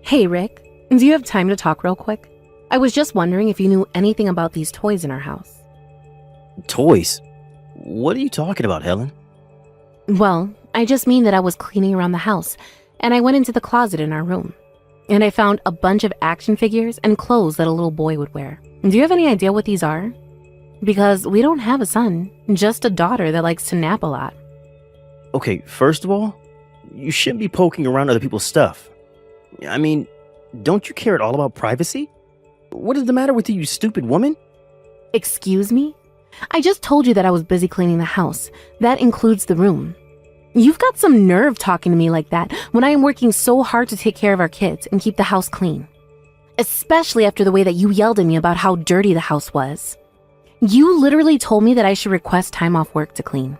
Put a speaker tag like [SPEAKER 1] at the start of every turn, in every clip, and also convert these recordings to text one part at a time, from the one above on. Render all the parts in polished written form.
[SPEAKER 1] Hey, Rick, do you have time to talk real quick? I was just wondering if you knew anything about these toys in our house.
[SPEAKER 2] Toys? What are you talking about, Helen?
[SPEAKER 1] Well, I just mean that I was cleaning around the house, and I went into the closet in our room, and I found a bunch of action figures and clothes that a little boy would wear. Do you have any idea what these are? Because we don't have a son, just a daughter that likes to nap a lot.
[SPEAKER 2] Okay, first of all, you shouldn't be poking around other people's stuff. I mean, don't you care at all about privacy? What is the matter with you, you stupid woman?
[SPEAKER 1] Excuse me? I just told you that I was busy cleaning the house. That includes the room. You've got some nerve talking to me like that when I am working so hard to take care of our kids and keep the house clean. Especially after the way that you yelled at me about how dirty the house was. You literally told me that I should request time off work to clean.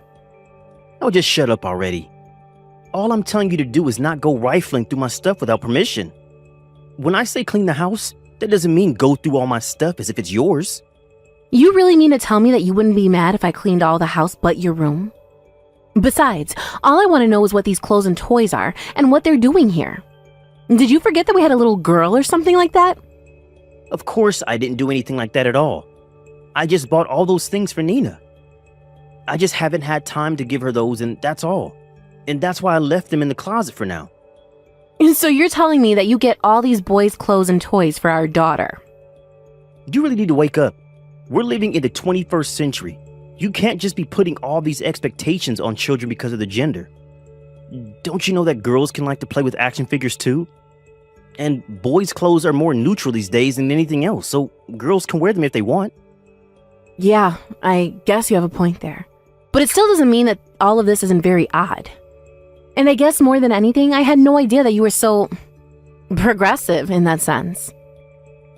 [SPEAKER 2] Oh, just shut up already. All I'm telling you to do is not go rifling through my stuff without permission. When I say clean the house, that doesn't mean go through all my stuff as if it's yours.
[SPEAKER 1] You really mean to tell me that you wouldn't be mad if I cleaned all the house but your room? Besides, all I want to know is what these clothes and toys are and what they're doing here. Did you forget that we had a little girl or something like that?
[SPEAKER 2] Of course I didn't do anything like that at all. I just bought all those things for Nina. I just haven't had time to give her those, and that's all. And that's why I left them in the closet for now.
[SPEAKER 1] So you're telling me that you get all these boys' clothes and toys for our daughter?
[SPEAKER 2] You really need to wake up. We're living in the 21st century. You can't just be putting all these expectations on children because of the gender. Don't you know that girls can like to play with action figures too? And boys' clothes are more neutral these days than anything else, so girls can wear them if they want.
[SPEAKER 1] Yeah, I guess you have a point there. But it still doesn't mean that all of this isn't very odd. And I guess more than anything, I had no idea that you were so progressive in that sense.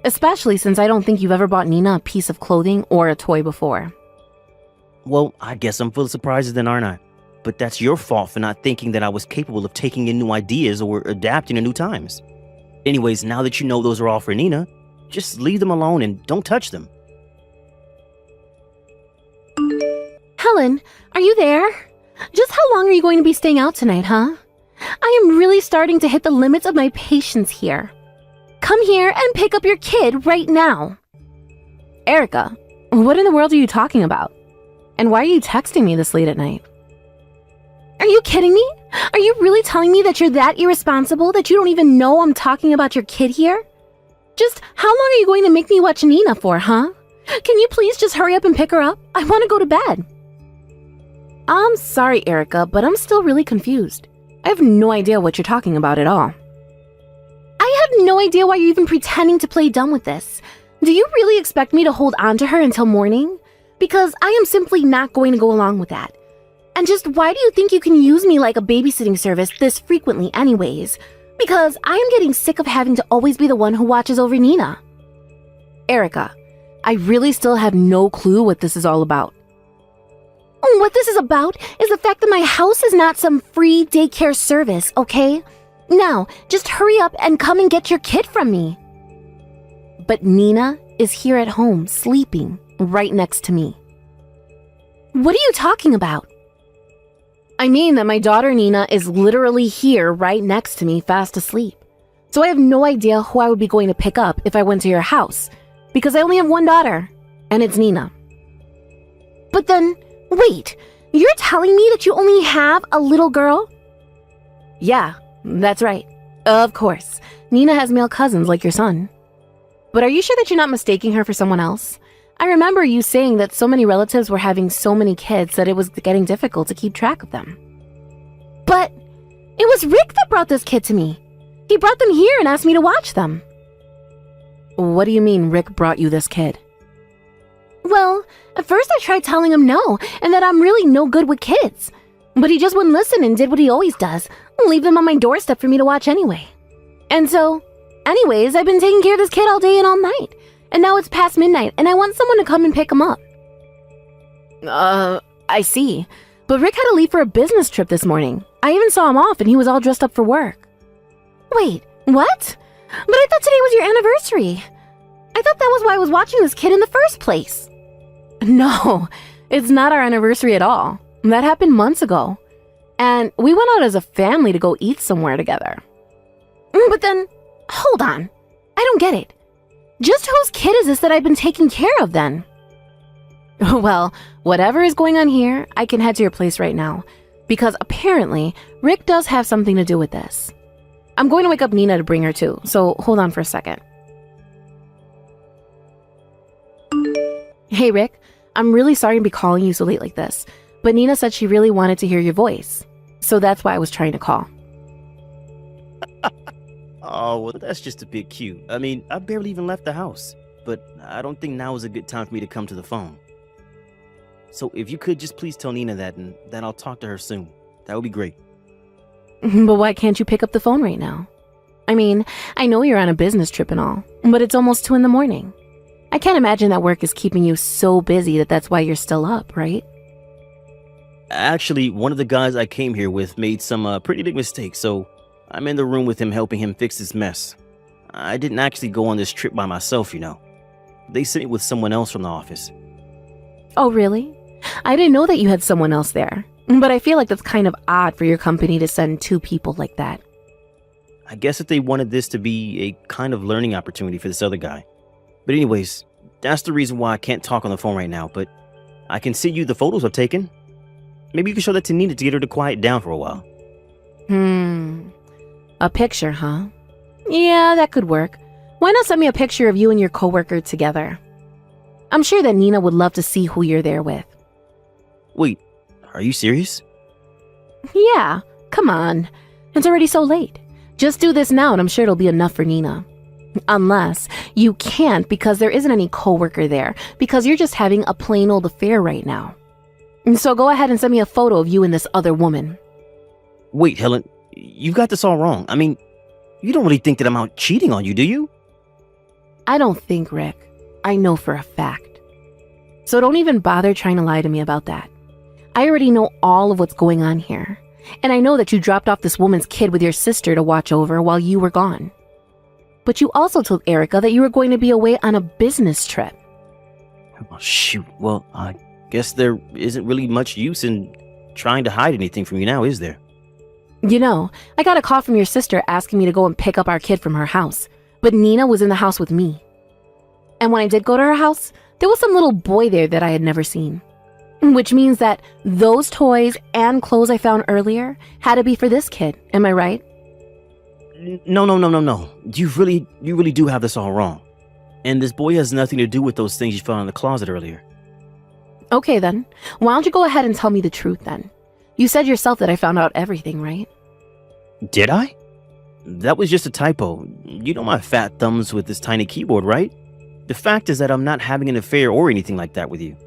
[SPEAKER 1] Especially since I don't think you've ever bought Nina a piece of clothing or a toy before.
[SPEAKER 2] Well, I guess I'm full of surprises then, aren't I? But that's your fault for not thinking that I was capable of taking in new ideas or adapting to new times. Anyways, now that you know those are all for Nina, just leave them alone and don't touch them.
[SPEAKER 1] Helen, are you there? Just how long are you going to be staying out tonight, huh? I am really starting to hit the limits of my patience here. Come here and pick up your kid right now. Erica, what in the world are you talking about? And why are you texting me this late at night? Are you kidding me? Are you really telling me that you're that irresponsible that you don't even know I'm talking about your kid here? Just how long are you going to make me watch Nina for, huh? Can you please just hurry up and pick her up? I want to go to bed. I'm sorry, Erica, but I'm still really confused. I have no idea what you're talking about at all. I have no idea why you're even pretending to play dumb with this. Do you really expect me to hold on to her until morning? Because I am simply not going to go along with that. And just why do you think you can use me like a babysitting service this frequently anyways? Because I am getting sick of having to always be the one who watches over Nina. Erica, I really still have no clue what this is all about. What this is about is the fact that my house is not some free daycare service, okay? Now, just hurry up and come and get your kid from me. But Nina is here at home, sleeping, right next to me. What are you talking about? I mean that my daughter Nina is literally here right next to me, fast asleep. So I have no idea who I would be going to pick up if I went to your house, because I only have one daughter, and it's Nina. But then, wait, you're telling me that you only have a little girl? Yeah, that's right. Of course, Nina has male cousins like your son. But are you sure that you're not mistaking her for someone else? I remember you saying that so many relatives were having so many kids that it was getting difficult to keep track of them. But it was Rick that brought this kid to me. He brought them here and asked me to watch them. What do you mean Rick brought you this kid? Well, at first I tried telling him no, and that I'm really no good with kids. But he just wouldn't listen and did what he always does, leave them on my doorstep for me to watch anyway. And so, anyways, I've been taking care of this kid all day and all night. And now it's past midnight, and I want someone to come and pick him up. I see. But Rick had to leave for a business trip this morning. I even saw him off, and he was all dressed up for work. Wait, what? But I thought today was your anniversary. I thought that was why I was watching this kid in the first place. No, it's not our anniversary at all. That happened months ago. And we went out as a family to go eat somewhere together. But then, Hold on. I don't get it. Just whose kid is this that I've been taking care of then? Well, whatever is going on here, I can head to your place right now. Because apparently, Rick does have something to do with this. I'm going to wake up Nina to bring her too, so hold on for a second. Hey Rick, I'm really sorry to be calling you so late like this, but Nina said she really wanted to hear your voice. So that's why I was trying to call.
[SPEAKER 2] Oh, well, that's just a bit cute. I mean, I barely even left the house, but I don't think now is a good time for me to come to the phone. So if you could just please tell Nina that, and that I'll talk to her soon. That would be great.
[SPEAKER 1] But why can't you pick up the phone right now? I mean, I know you're on a business trip and all, but it's almost 2 a.m. I can't imagine that work is keeping you so busy that that's why you're still up, right?
[SPEAKER 2] Actually, one of the guys I came here with made some pretty big mistakes, so I'm in the room with him helping him fix this mess. I didn't actually go on this trip by myself, you know. They sent me with someone else from the office.
[SPEAKER 1] Oh, really? I didn't know that you had someone else there, but I feel like that's kind of odd for your company to send 2 people like that.
[SPEAKER 2] I guess that they wanted this to be a kind of learning opportunity for this other guy. But anyways, that's the reason why I can't talk on the phone right now, but I can send you the photos I've taken. Maybe you can show that to Nina to get her to quiet down for a while.
[SPEAKER 1] A picture, huh? Yeah, that could work. Why not send me a picture of you and your coworker together? I'm sure that Nina would love to see who you're there with.
[SPEAKER 2] Wait, are you serious?
[SPEAKER 1] Yeah, come on. It's already so late. Just do this now and I'm sure it'll be enough for Nina. Unless you can't because there isn't any coworker there, because you're just having a plain old affair right now. So go ahead and send me a photo of you and this other woman.
[SPEAKER 2] Wait, Helen, you've got this all wrong. I mean, you don't really think that I'm out cheating on you, do you?
[SPEAKER 1] I don't think, Rick. I know for a fact. So don't even bother trying to lie to me about that. I already know all of what's going on here. And I know that you dropped off this woman's kid with your sister to watch over while you were gone. But you also told Erica that you were going to be away on a business trip.
[SPEAKER 2] Oh, shoot. Well, I guess there isn't really much use in trying to hide anything from you now, is there?
[SPEAKER 1] You know, I got a call from your sister asking me to go and pick up our kid from her house. But Nina was in the house with me. And when I did go to her house, there was some little boy there that I had never seen. Which means that those toys and clothes I found earlier had to be for this kid. Am I right?
[SPEAKER 2] No. You really do have this all wrong. And this boy has nothing to do with those things you found in the closet earlier.
[SPEAKER 1] Okay then. Why don't you go ahead and tell me the truth then? You said yourself that I found out everything, right?
[SPEAKER 2] Did I? That was just a typo. You know my fat thumbs with this tiny keyboard, right? The fact is that I'm not having an affair or anything like that with you.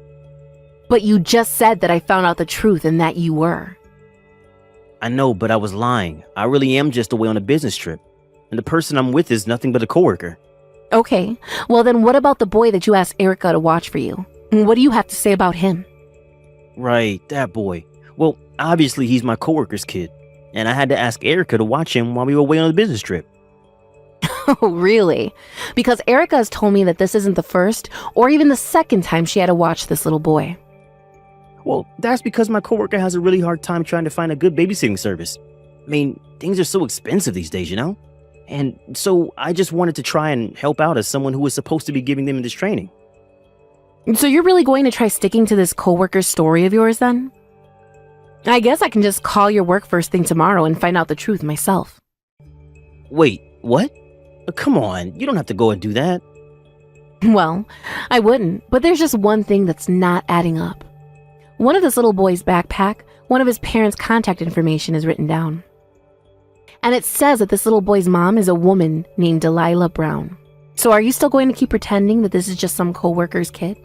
[SPEAKER 1] But you just said that I found out the truth and that you were.
[SPEAKER 2] I know, but I was lying. I really am just away on a business trip. And the person I'm with is nothing but a coworker.
[SPEAKER 1] Okay, well then what about the boy that you asked Erica to watch for you? What do you have to say about him?
[SPEAKER 2] Right, that boy. Well, obviously he's my coworker's kid. And I had to ask Erica to watch him while we were away on a business trip.
[SPEAKER 1] Oh, really? Because Erica has told me that this isn't the first or even the second time she had to watch this little boy.
[SPEAKER 2] Well, that's because my coworker has a really hard time trying to find a good babysitting service. I mean, things are so expensive these days, you know? And so I just wanted to try and help out as someone who was supposed to be giving them this training.
[SPEAKER 1] So you're really going to try sticking to this coworker story of yours then? I guess I can just call your work first thing tomorrow and find out the truth myself.
[SPEAKER 2] Wait, what? Come on, you don't have to go and do that.
[SPEAKER 1] Well, I wouldn't, but there's just one thing that's not adding up. One of this little boy's backpack, one of his parents' contact information is written down. And it says that this little boy's mom is a woman named Delilah Brown. So are you still going to keep pretending that this is just some coworker's kid?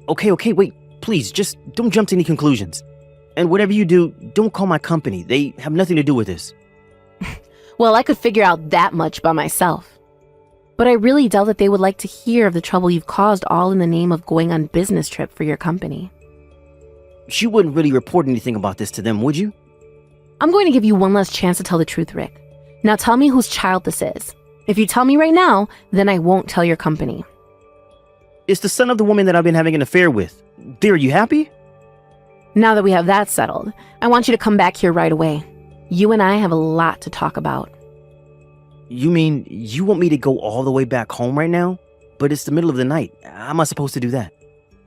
[SPEAKER 2] Okay, wait, please, just don't jump to any conclusions. And whatever you do, don't call my company. They have nothing to do with this.
[SPEAKER 1] Well, I could figure out that much by myself. But I really doubt that they would like to hear of the trouble you've caused all in the name of going on business trip for your company.
[SPEAKER 2] You wouldn't really report anything about this to them, would you?
[SPEAKER 1] I'm going to give you one last chance to tell the truth, Rick. Now tell me whose child this is. If you tell me right now, then I won't tell your company.
[SPEAKER 2] It's the son of the woman that I've been having an affair with. There, are you happy?
[SPEAKER 1] Now that we have that settled, I want you to come back here right away. You and I have a lot to talk about.
[SPEAKER 2] You mean you want me to go all the way back home right now? But it's the middle of the night. How am I supposed to do that?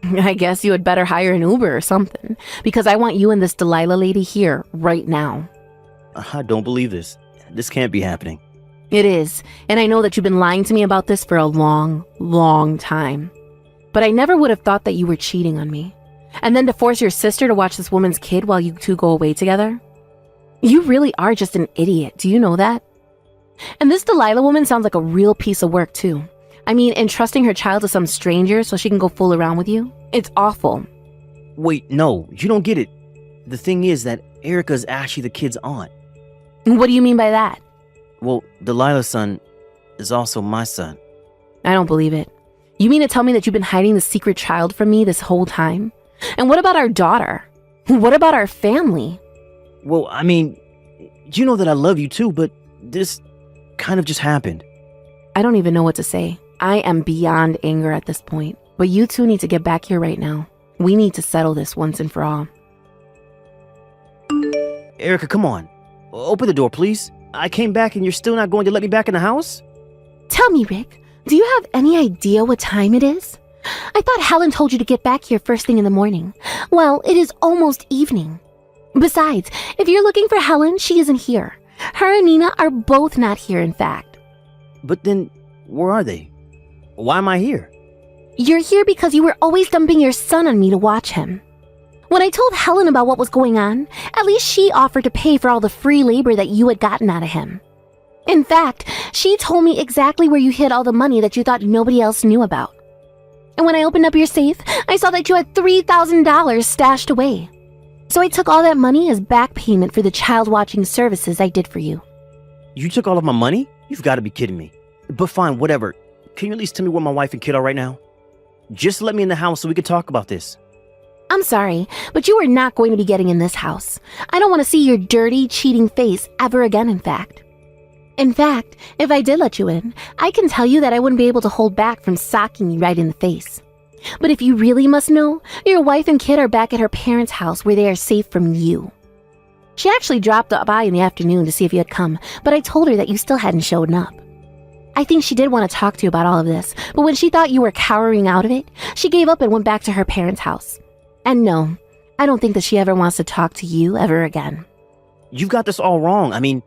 [SPEAKER 1] I guess you had better hire an Uber or something, because I want you and this Delilah lady here right now.
[SPEAKER 2] I don't believe this. This can't be happening.
[SPEAKER 1] It is, and I know that you've been lying to me about this for a long, long time. But I never would have thought that you were cheating on me. And then to force your sister to watch this woman's kid while you two go away together? You really are just an idiot, do you know that? And this Delilah woman sounds like a real piece of work too. I mean, entrusting her child to some stranger so she can go fool around with you? It's awful.
[SPEAKER 2] Wait, no, you don't get it. The thing is that Erica's actually the kid's aunt.
[SPEAKER 1] What do you mean by that?
[SPEAKER 2] Well, Delilah's son is also my son.
[SPEAKER 1] I don't believe it. You mean to tell me that you've been hiding the secret child from me this whole time? And what about our daughter? What about our family?
[SPEAKER 2] Well, I mean, you know that I love you too, but this kind of just happened.
[SPEAKER 1] I don't even know what to say. I am beyond anger at this point. But you two need to get back here right now. We need to settle this once and for all.
[SPEAKER 2] Erica, come on. Open the door, please. I came back and you're still not going to let me back in the house?
[SPEAKER 1] Tell me, Rick, do you have any idea what time it is? I thought Helen told you to get back here first thing in the morning. Well, it is almost evening. Besides, if you're looking for Helen, she isn't here. Her and Nina are both not here, in fact.
[SPEAKER 2] But then, where are they? Why am I here?
[SPEAKER 1] You're here because you were always dumping your son on me to watch him. When I told Helen about what was going on, at least she offered to pay for all the free labor that you had gotten out of him. In fact, she told me exactly where you hid all the money that you thought nobody else knew about. And when I opened up your safe, I saw that you had $3,000 stashed away. So I took all that money as back payment for the child watching services I did for you.
[SPEAKER 2] You took all of my money? You've got to be kidding me. But fine, whatever. Can you at least tell me where my wife and kid are right now? Just let me in the house so we can talk about this.
[SPEAKER 1] I'm sorry, but you are not going to be getting in this house. I don't want to see your dirty, cheating face ever again, in fact. In fact, if I did let you in, I can tell you that I wouldn't be able to hold back from socking you right in the face. But if you really must know, your wife and kid are back at her parents' house where they are safe from you. She actually dropped by in the afternoon to see if you had come, but I told her that you still hadn't shown up. I think she did want to talk to you about all of this, but when she thought you were cowering out of it, she gave up and went back to her parents' house. And no, I don't think that she ever wants to talk to you ever again.
[SPEAKER 2] You've got this all wrong. I mean,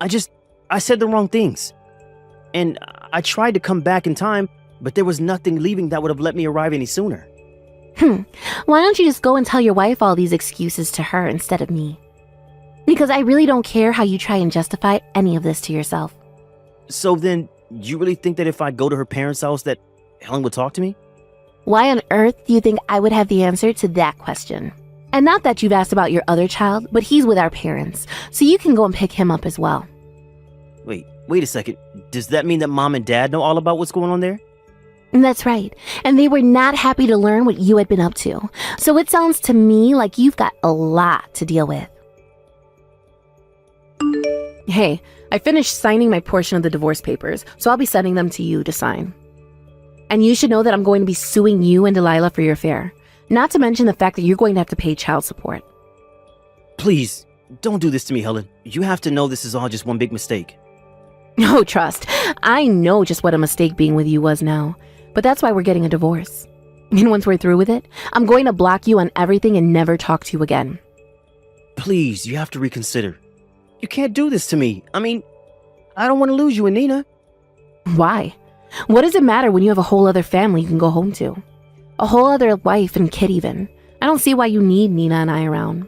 [SPEAKER 2] I said the wrong things. And I tried to come back in time, but there was nothing leaving that would have let me arrive any sooner.
[SPEAKER 1] Why don't you just go and tell your wife all these excuses to her instead of me? Because I really don't care how you try and justify any of this to yourself.
[SPEAKER 2] So then, you really think that if I go to her parents' house that Helen would talk to me?
[SPEAKER 1] Why on earth do you think I would have the answer to that question? And not that you've asked about your other child, but he's with our parents, so you can go and pick him up as well.
[SPEAKER 2] Wait a second. Does that mean that mom and dad know all about what's going on there?
[SPEAKER 1] That's right, and they were not happy to learn what you had been up to. So it sounds to me like you've got a lot to deal with. Hey, I finished signing my portion of the divorce papers, so I'll be sending them to you to sign. And you should know that I'm going to be suing you and Delilah for your affair. Not to mention the fact that you're going to have to pay child support.
[SPEAKER 2] Please, don't do this to me, Helen. You have to know this is all just one big mistake.
[SPEAKER 1] No, trust. I know just what a mistake being with you was now. But that's why we're getting a divorce. And once we're through with it, I'm going to block you on everything and never talk to you again.
[SPEAKER 2] Please, you have to reconsider. You can't do this to me. I mean, I don't want to lose you and Nina.
[SPEAKER 1] Why? What does it matter when you have a whole other family you can go home to? A whole other wife and kid even. I don't see why you need Nina and I around.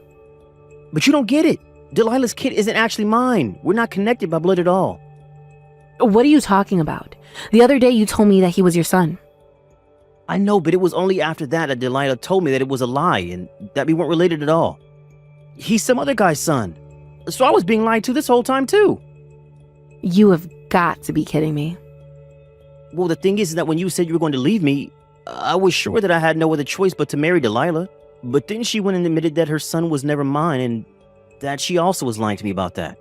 [SPEAKER 2] But you don't get it. Delilah's kid isn't actually mine. We're not connected by blood at all.
[SPEAKER 1] What are you talking about? The other day you told me that he was your son.
[SPEAKER 2] I know, but it was only after that Delilah told me that it was a lie and that we weren't related at all. He's some other guy's son. So I was being lied to this whole time too.
[SPEAKER 1] You have got to be kidding me.
[SPEAKER 2] Well, the thing is that when you said you were going to leave me, I was sure that I had no other choice but to marry Delilah. But then she went and admitted that her son was never mine and that she also was lying to me about that.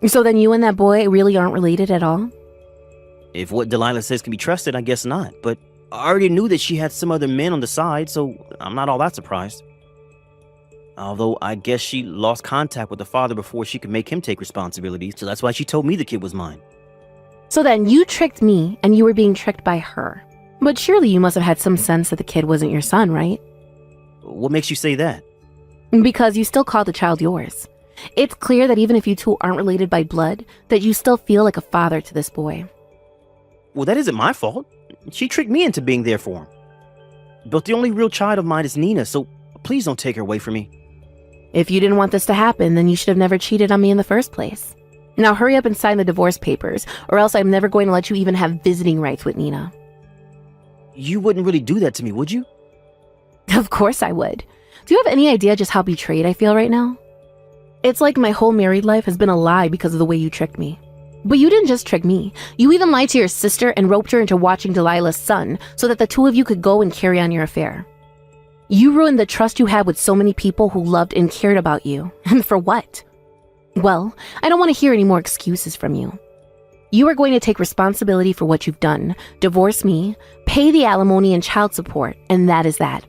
[SPEAKER 1] So then you and that boy really aren't related at all?
[SPEAKER 2] If what Delilah says can be trusted, I guess not. But I already knew that she had some other men on the side, so I'm not all that surprised. Although I guess she lost contact with the father before she could make him take responsibility, so that's why she told me the kid was mine.
[SPEAKER 1] So then you tricked me and you were being tricked by her. But surely you must have had some sense that the kid wasn't your son, right?
[SPEAKER 2] What makes you say that?
[SPEAKER 1] Because you still call the child yours. It's clear that even if you two aren't related by blood, that you still feel like a father to this boy.
[SPEAKER 2] Well, that isn't my fault. She tricked me into being there for him. But the only real child of mine is Nina, so please don't take her away from me.
[SPEAKER 1] If you didn't want this to happen, then you should have never cheated on me in the first place. Now hurry up and sign the divorce papers, or else I'm never going to let you even have visiting rights with Nina.
[SPEAKER 2] You wouldn't really do that to me, would you?
[SPEAKER 1] Of course I would. Do you have any idea just how betrayed I feel right now? It's like my whole married life has been a lie because of the way you tricked me. But you didn't just trick me. You even lied to your sister and roped her into watching Delilah's son so that the two of you could go and carry on your affair. You ruined the trust you had with so many people who loved and cared about you. And for what? Well, I don't want to hear any more excuses from you. You are going to take responsibility for what you've done, divorce me, pay the alimony and child support, and that is that.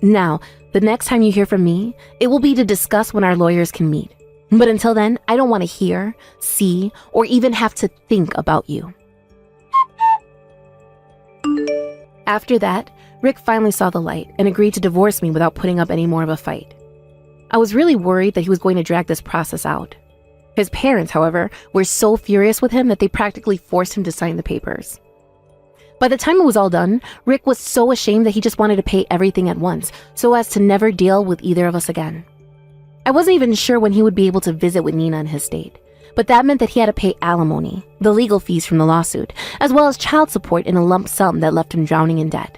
[SPEAKER 1] Now, the next time you hear from me, it will be to discuss when our lawyers can meet. But until then, I don't want to hear, see, or even have to think about you. After that, Rick finally saw the light and agreed to divorce me without putting up any more of a fight. I was really worried that he was going to drag this process out. His parents, however, were so furious with him that they practically forced him to sign the papers. By the time it was all done, Rick was so ashamed that he just wanted to pay everything at once, so as to never deal with either of us again. I wasn't even sure when he would be able to visit with Nina in his state, but that meant that he had to pay alimony, the legal fees from the lawsuit, as well as child support in a lump sum that left him drowning in debt.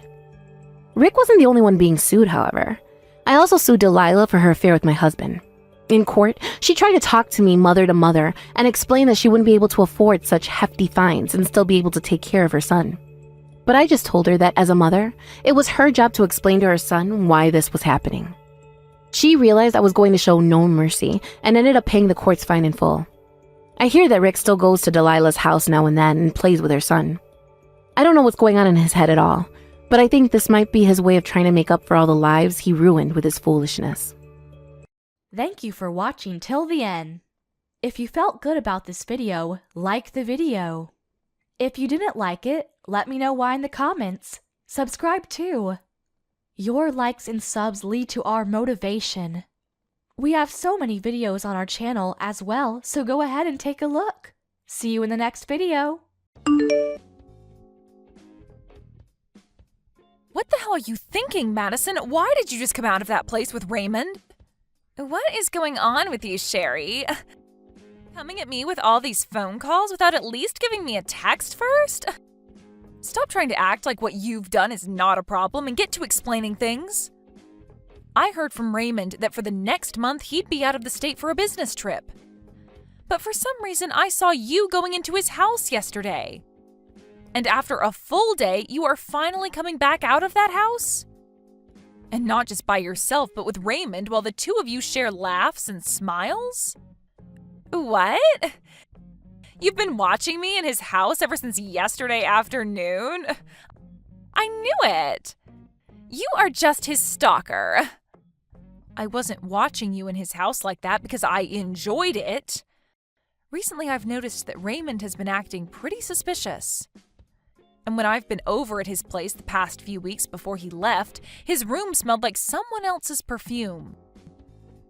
[SPEAKER 1] Rick wasn't the only one being sued, however. I also sued Delilah for her affair with my husband. In court, she tried to talk to me mother to mother and explain that she wouldn't be able to afford such hefty fines and still be able to take care of her son. But I just told her that as a mother, it was her job to explain to her son why this was happening. She realized I was going to show no mercy and ended up paying the court's fine in full. I hear that Rick still goes to Delilah's house now and then and plays with her son. I don't know what's going on in his head at all, but I think this might be his way of trying to make up for all the lives he ruined with his foolishness.
[SPEAKER 3] Thank you for watching till the end. If you felt good about this video, like the video. If you didn't like it, let me know why in the comments. Subscribe too. Your likes and subs lead to our motivation. We have so many videos on our channel as well, so go ahead and take a look. See you in the next video.
[SPEAKER 4] What the hell are you thinking, Madison? Why did you just come out of that place with Raymond? What is going on with you, Sherry? Coming at me with all these phone calls without at least giving me a text first? Stop trying to act like what you've done is not a problem and get to explaining things. I heard from Raymond that for the next month he'd be out of the state for a business trip. But for some reason I saw you going into his house yesterday. And after a full day, you are finally coming back out of that house? And not just by yourself, but with Raymond while the two of you share laughs and smiles? What? You've been watching me in his house ever since yesterday afternoon? I knew it! You are just his stalker. I wasn't watching you in his house like that because I enjoyed it. Recently, I've noticed that Raymond has been acting pretty suspicious. And when I've been over at his place the past few weeks before he left, his room smelled like someone else's perfume.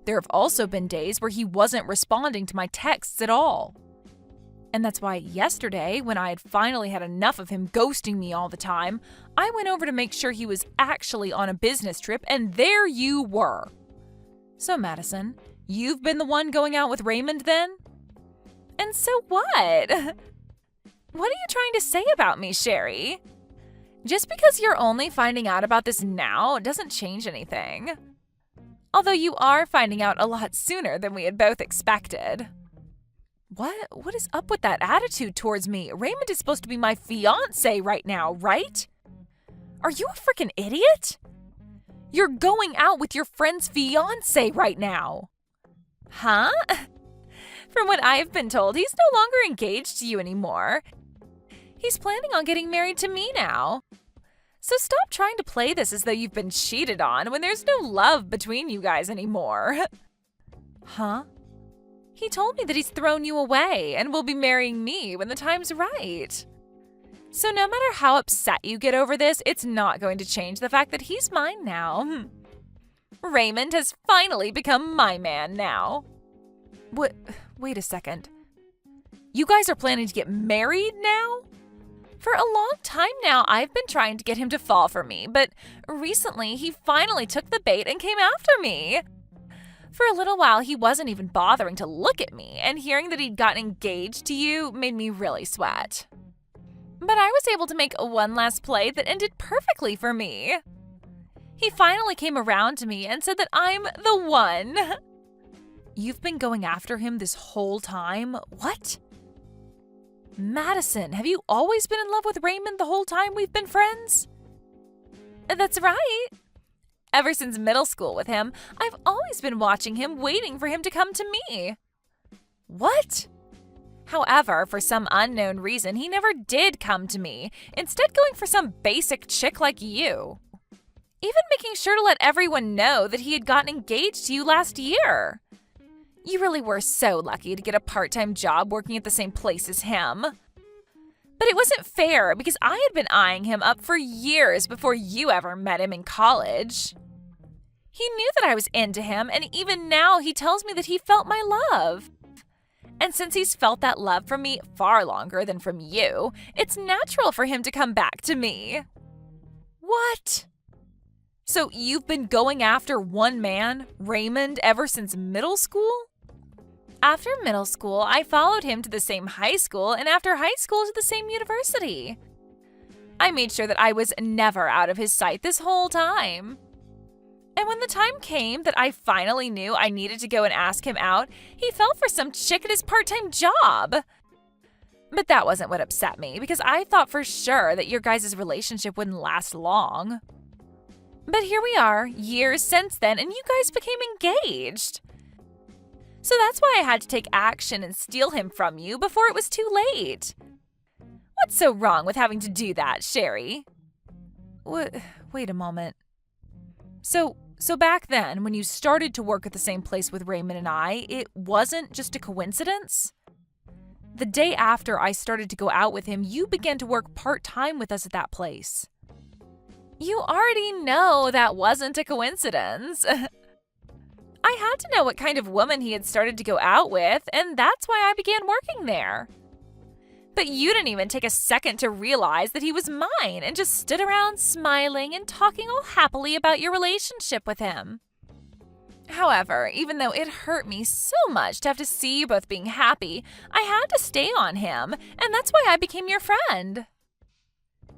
[SPEAKER 4] There have also been days where he wasn't responding to my texts at all. And that's why yesterday, when I had finally had enough of him ghosting me all the time, I went over to make sure he was actually on a business trip, and there you were. So, Madison, you've been the one going out with Raymond then? And so what? What are you trying to say about me, Sherry? Just because you're only finding out about this now doesn't change anything. Although you are finding out a lot sooner than we had both expected. What is up with that attitude towards me? Raymond is supposed to be my fiancé right now, right? Are you a freaking idiot? You're going out with your friend's fiancé right now. Huh? From what I've been told, he's no longer engaged to you anymore. He's planning on getting married to me now. So stop trying to play this as though you've been cheated on when there's no love between you guys anymore. Huh? He told me that he's thrown you away and will be marrying me when the time's right. So no matter how upset you get over this, it's not going to change the fact that he's mine now. Raymond has finally become my man now. Wait a second. You guys are planning to get married now? For a long time now, I've been trying to get him to fall for me, but recently he finally took the bait and came after me. For a little while, he wasn't even bothering to look at me, and hearing that he'd gotten engaged to you made me really sweat. But I was able to make one last play that ended perfectly for me. He finally came around to me and said that I'm the one. You've been going after him this whole time? What? Madison, have you always been in love with Raymond the whole time we've been friends? That's right. Ever since middle school with him, I've always been watching him, waiting for him to come to me. What? However, for some unknown reason, he never did come to me, instead going for some basic chick like you. Even making sure to let everyone know that he had gotten engaged to you last year. You really were so lucky to get a part-time job working at the same place as him. But it wasn't fair because I had been eyeing him up for years before you ever met him in college. He knew that I was into him, and even now he tells me that he felt my love. And since he's felt that love from me far longer than from you, it's natural for him to come back to me. What? So you've been going after one man, Raymond, ever since middle school? After middle school, I followed him to the same high school, and after high school to the same university. I made sure that I was never out of his sight this whole time. And when the time came that I finally knew I needed to go and ask him out, he fell for some chick at his part-time job. But that wasn't what upset me, because I thought for sure that your guys' relationship wouldn't last long. But here we are, years since then, and you guys became engaged. So that's why I had to take action and steal him from you before it was too late. What's so wrong with having to do that, Sherry? Wait a moment. So back then, when you started to work at the same place with Raymond and I, it wasn't just a coincidence? The day after I started to go out with him, you began to work part-time with us at that place. You already know that wasn't a coincidence. I had to know what kind of woman he had started to go out with, and that's why I began working there. But you didn't even take a second to realize that he was mine and just stood around smiling and talking all happily about your relationship with him. However, even though it hurt me so much to have to see you both being happy, I had to stay on him, and that's why I became your friend.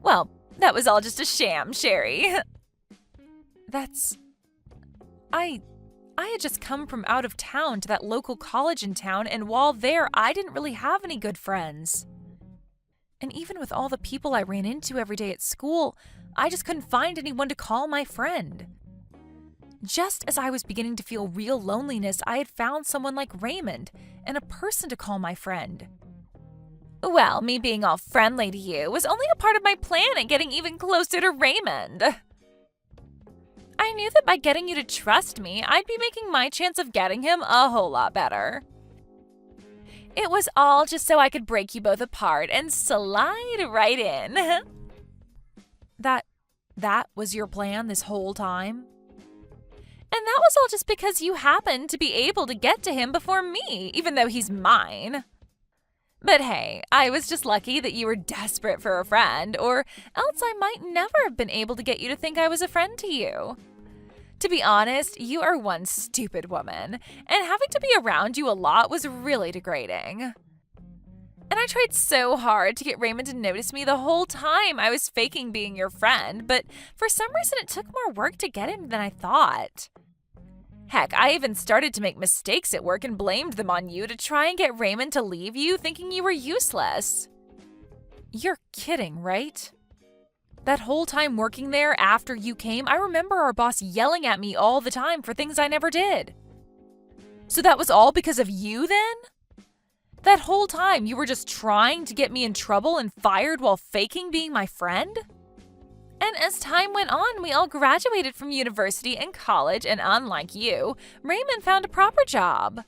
[SPEAKER 4] Well, that was all just a sham, Sherry. I had just come from out of town to that local college in town, and while there, I didn't really have any good friends. And even with all the people I ran into every day at school, I just couldn't find anyone to call my friend. Just as I was beginning to feel real loneliness, I had found someone like Raymond and a person to call my friend. Well, me being all friendly to you was only a part of my plan at getting even closer to Raymond. I knew that by getting you to trust me, I'd be making my chance of getting him a whole lot better. It was all just so I could break you both apart and slide right in. That was your plan this whole time? And that was all just because you happened to be able to get to him before me, even though he's mine. But hey, I was just lucky that you were desperate for a friend, or else I might never have been able to get you to think I was a friend to you. To be honest, you are one stupid woman, and having to be around you a lot was really degrading. And I tried so hard to get Raymond to notice me the whole time I was faking being your friend, but for some reason it took more work to get him than I thought. Heck, I even started to make mistakes at work and blamed them on you to try and get Raymond to leave you, thinking you were useless. You're kidding, right? That whole time working there after you came, I remember our boss yelling at me all the time for things I never did. So that was all because of you then? That whole time you were just trying to get me in trouble and fired while faking being my friend? And as time went on, we all graduated from university and college, and unlike you, Raymond found a proper job.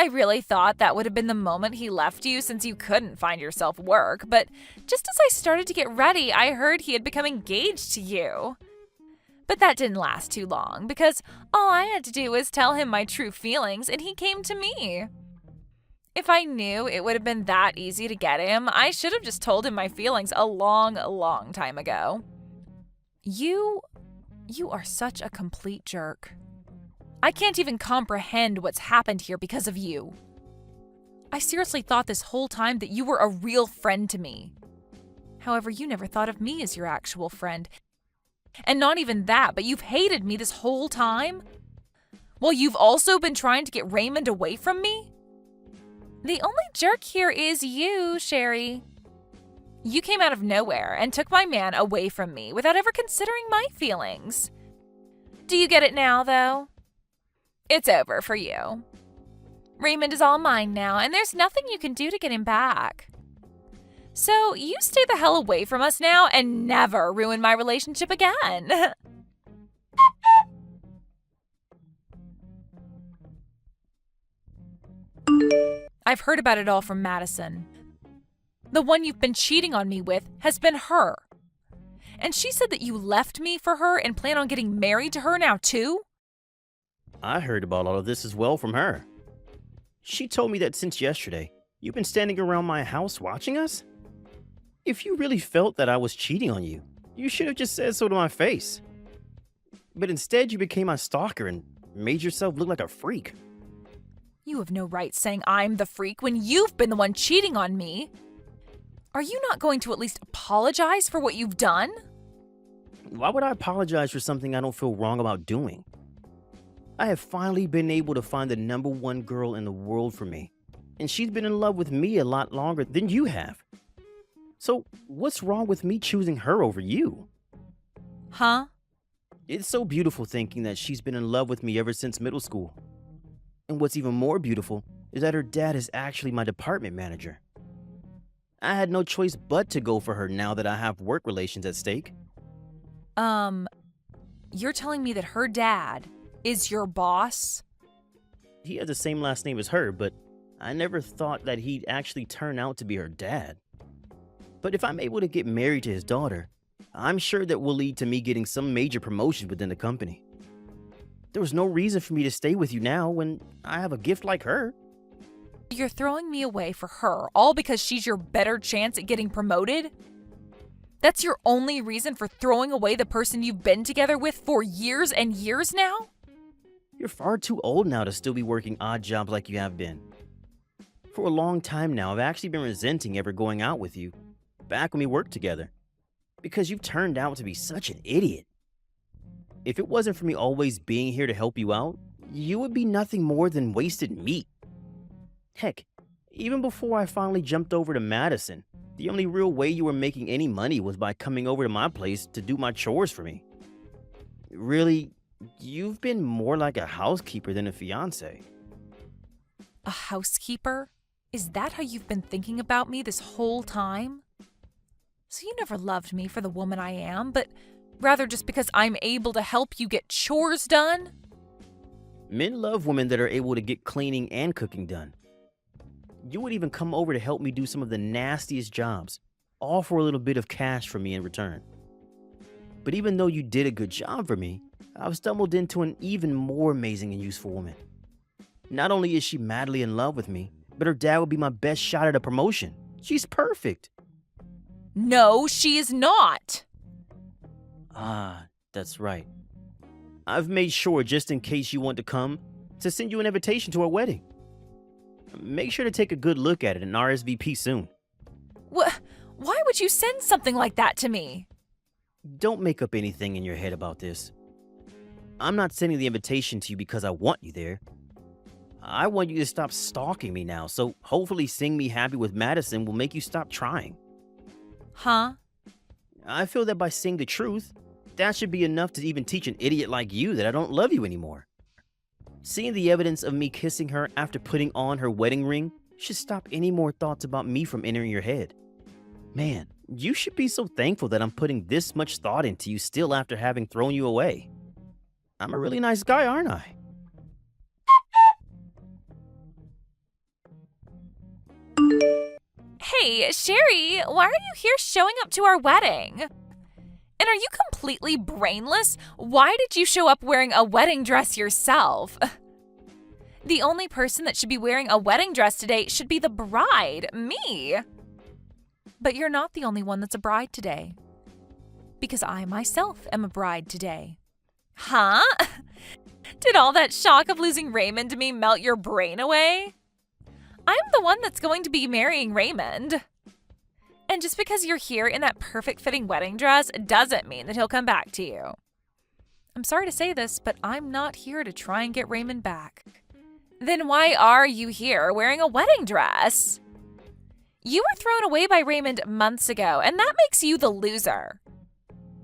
[SPEAKER 4] I really thought that would have been the moment he left you since you couldn't find yourself work, but just as I started to get ready, I heard he had become engaged to you. But that didn't last too long, because all I had to do was tell him my true feelings and he came to me. If I knew it would have been that easy to get him, I should have just told him my feelings a long time ago. You are such a complete jerk. I can't even comprehend what's happened here because of you. I seriously thought this whole time that you were a real friend to me. However, you never thought of me as your actual friend. And not even that, but you've hated me this whole time? Well, you've also been trying to get Raymond away from me? The only jerk here is you, Sherry. You came out of nowhere and took my man away from me without ever considering my feelings. Do you get it now, though? It's over for you. Raymond is all mine now, and there's nothing you can do to get him back. So you stay the hell away from us now and never ruin my relationship again. I've heard about it all from Madison. The one you've been cheating on me with has been her. And she said that you left me for her and plan on getting married to her now too?
[SPEAKER 2] I heard about all of this as well from her. She told me that since yesterday, you've been standing around my house watching us? If you really felt that I was cheating on you, you should have just said so to my face. But instead, you became my stalker and made yourself look like a freak.
[SPEAKER 4] You have no right saying I'm the freak when you've been the one cheating on me. Are you not going to at least apologize for what you've done?
[SPEAKER 2] Why would I apologize for something I don't feel wrong about doing? I have finally been able to find the #1 girl in the world for me, and she's been in love with me a lot longer than you have. So what's wrong with me choosing her over you?
[SPEAKER 4] Huh?
[SPEAKER 2] It's so beautiful thinking that she's been in love with me ever since middle school. And what's even more beautiful is that her dad is actually my department manager. I had no choice but to go for her now that I have work relations at stake.
[SPEAKER 4] You're telling me that her dad is your boss?
[SPEAKER 2] He has the same last name as her, but I never thought that he'd actually turn out to be her dad. But if I'm able to get married to his daughter, I'm sure that will lead to me getting some major promotion within the company. There was no reason for me to stay with you now when I have a gift like her.
[SPEAKER 4] You're throwing me away for her, all because she's your better chance at getting promoted? That's your only reason for throwing away the person you've been together with for years and years now?
[SPEAKER 2] You're far too old now to still be working odd jobs like you have been. For a long time now, I've actually been resenting ever going out with you, back when we worked together, because you've turned out to be such an idiot. If it wasn't for me always being here to help you out, you would be nothing more than wasted meat. Heck, even before I finally jumped over to Madison, the only real way you were making any money was by coming over to my place to do my chores for me. Really, you've been more like a housekeeper than a fiancé.
[SPEAKER 4] A housekeeper? Is that how you've been thinking about me this whole time? So you never loved me for the woman I am, but rather just because I'm able to help you get chores done?
[SPEAKER 2] Men love women that are able to get cleaning and cooking done. You would even come over to help me do some of the nastiest jobs, all for a little bit of cash from me in return. But even though you did a good job for me, I've stumbled into an even more amazing and useful woman. Not only is she madly in love with me, but her dad would be my best shot at a promotion. She's perfect.
[SPEAKER 4] No, she is not.
[SPEAKER 2] Ah, that's right. I've made sure, just in case you want to come, to send you an invitation to our wedding. Make sure to take a good look at it and RSVP soon.
[SPEAKER 4] Why would you send something like that to me?
[SPEAKER 2] Don't make up anything in your head about this. I'm not sending the invitation to you because I want you there. I want you to stop stalking me now, so hopefully seeing me happy with Madison will make you stop trying.
[SPEAKER 4] Huh?
[SPEAKER 2] I feel that by saying the truth, that should be enough to even teach an idiot like you that I don't love you anymore. Seeing the evidence of me kissing her after putting on her wedding ring should stop any more thoughts about me from entering your head. Man, you should be so thankful that I'm putting this much thought into you still after having thrown you away. I'm a really nice guy, aren't I?
[SPEAKER 4] Hey, Sherry, why are you here showing up to our wedding? And are you completely brainless? Why did you show up wearing a wedding dress yourself? The only person that should be wearing a wedding dress today should be the bride, me. But you're not the only one that's a bride today. Because I myself am a bride today. Huh? Did all that shock of losing Raymond to me melt your brain away? I'm the one that's going to be marrying Raymond. And just because you're here in that perfect fitting wedding dress doesn't mean that he'll come back to you. I'm sorry to say this, but I'm not here to try and get Raymond back. Then why are you here wearing a wedding dress? You were thrown away by Raymond months ago, and that makes you the loser.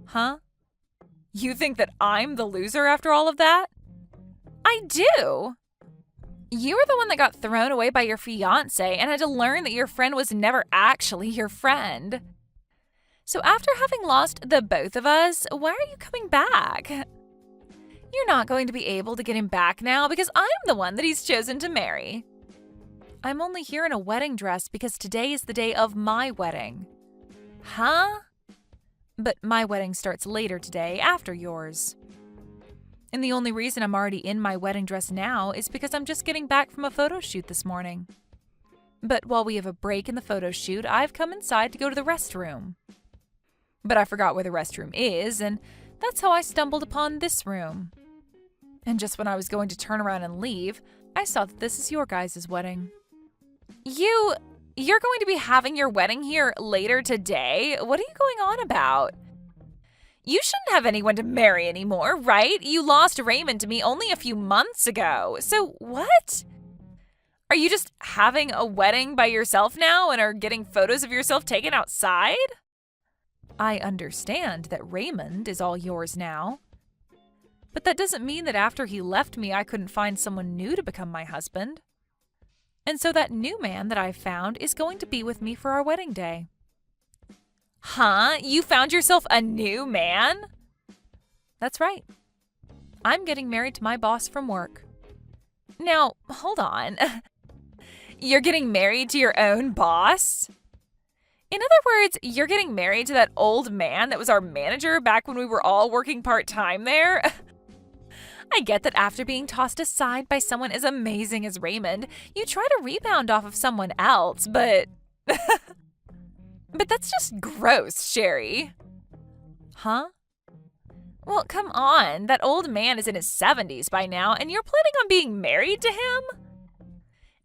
[SPEAKER 4] Huh? You think that I'm the loser after all of that? I do. You were the one that got thrown away by your fiancé and had to learn that your friend was never actually your friend. So after having lost the both of us, why are you coming back? You're not going to be able to get him back now because I'm the one that he's chosen to marry. I'm only here in a wedding dress because today is the day of my wedding. Huh? But my wedding starts later today, after yours. And the only reason I'm already in my wedding dress now is because I'm just getting back from a photo shoot this morning. But while we have a break in the photo shoot, I've come inside to go to the restroom. But I forgot where the restroom is, and that's how I stumbled upon this room. And just when I was going to turn around and leave, I saw that this is your guys' wedding. You're going to be having your wedding here later today? What are you going on about? You shouldn't have anyone to marry anymore, right? You lost Raymond to me only a few months ago. So what? Are you just having a wedding by yourself now and are getting photos of yourself taken outside? I understand that Raymond is all yours now. But that doesn't mean that after he left me, I couldn't find someone new to become my husband. And so that new man that I've found is going to be with me for our wedding day. Huh? You found yourself a new man? That's right. I'm getting married to my boss from work. Now, hold on. You're getting married to your own boss? In other words, you're getting married to that old man that was our manager back when we were all working part-time there? I get that after being tossed aside by someone as amazing as Raymond, you try to rebound off of someone else, but... But that's just gross, Sherry. Huh? Well, come on. That old man is in his 70s by now, and you're planning on being married to him?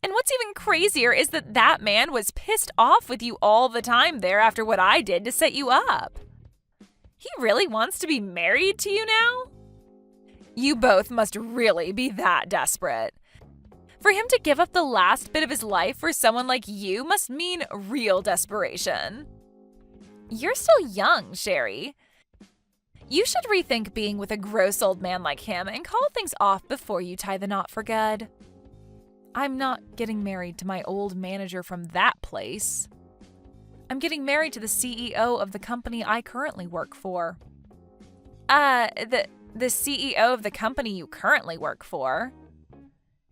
[SPEAKER 4] And what's even crazier is that that man was pissed off with you all the time there after what I did to set you up. He really wants to be married to you now? You both must really be that desperate. For him to give up the last bit of his life for someone like you must mean real desperation. You're still young, Sherry. You should rethink being with a gross old man like him and call things off before you tie the knot for good. I'm not getting married to my old manager from that place. I'm getting married to the CEO of the company I currently work for. The CEO of the company you currently work for.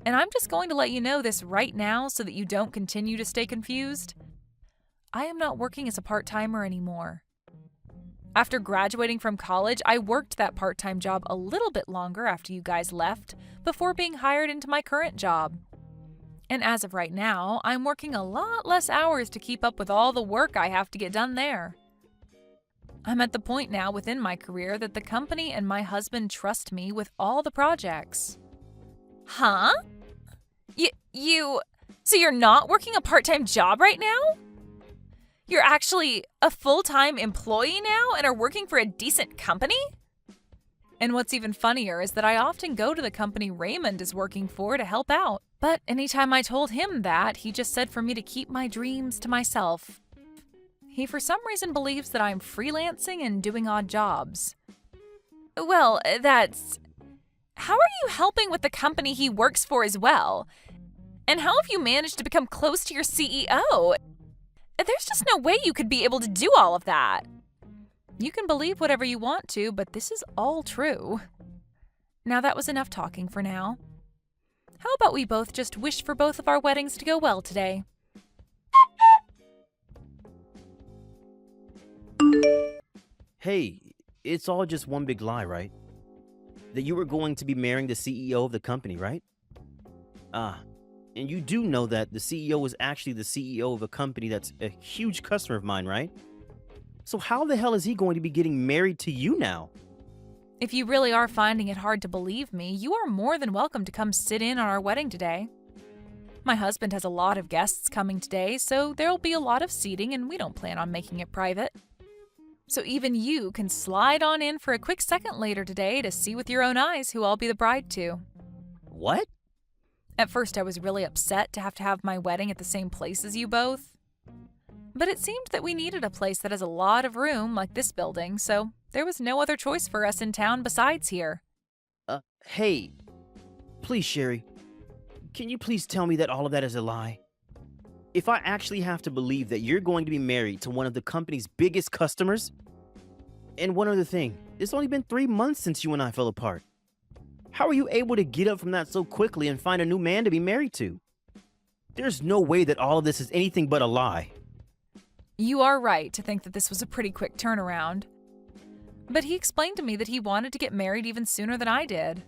[SPEAKER 4] And I'm just going to let you know this right now so that you don't continue to stay confused. I am not working as a part-timer anymore. After graduating from college, I worked that part-time job a little bit longer after you guys left before being hired into my current job. And as of right now, I'm working a lot less hours to keep up with all the work I have to get done there. I'm at the point now within my career that the company and my husband trust me with all the projects. Huh? So you're not working a part-time job right now? You're actually a full-time employee now and are working for a decent company? And what's even funnier is that I often go to the company Raymond is working for to help out. But anytime I told him that, he just said for me to keep my dreams to myself. He for some reason believes that I'm freelancing and doing odd jobs. Well, how are you helping with the company he works for as well? And how have you managed to become close to your CEO? There's just no way you could be able to do all of that. You can believe whatever you want to, but this is all true. Now that was enough talking for now. How about we both just wish for both of our weddings to go well today?
[SPEAKER 2] Hey, it's all just one big lie, right? That you were going to be marrying the CEO of the company, right? Ah, and you do know that the CEO was actually the CEO of a company that's a huge customer of mine, right? So how the hell is he going to be getting married to you now?
[SPEAKER 4] If you really are finding it hard to believe me, you are more than welcome to come sit in on our wedding today. My husband has a lot of guests coming today, so there'll be a lot of seating and we don't plan on making it private. So even you can slide on in for a quick second later today to see with your own eyes who I'll be the bride to.
[SPEAKER 2] What?
[SPEAKER 4] At first I was really upset to have my wedding at the same place as you both. But it seemed that we needed a place that has a lot of room like this building, so there was no other choice for us in town besides here.
[SPEAKER 2] Hey, please, Sherry, can you please tell me that all of that is a lie? If I actually have to believe that you're going to be married to one of the company's biggest customers? And one other thing, it's only been 3 months since you and I fell apart. How are you able to get up from that so quickly and find a new man to be married to? There's no way that all of this is anything but a lie.
[SPEAKER 4] You are right to think that this was a pretty quick turnaround. But he explained to me that he wanted to get married even sooner than I did.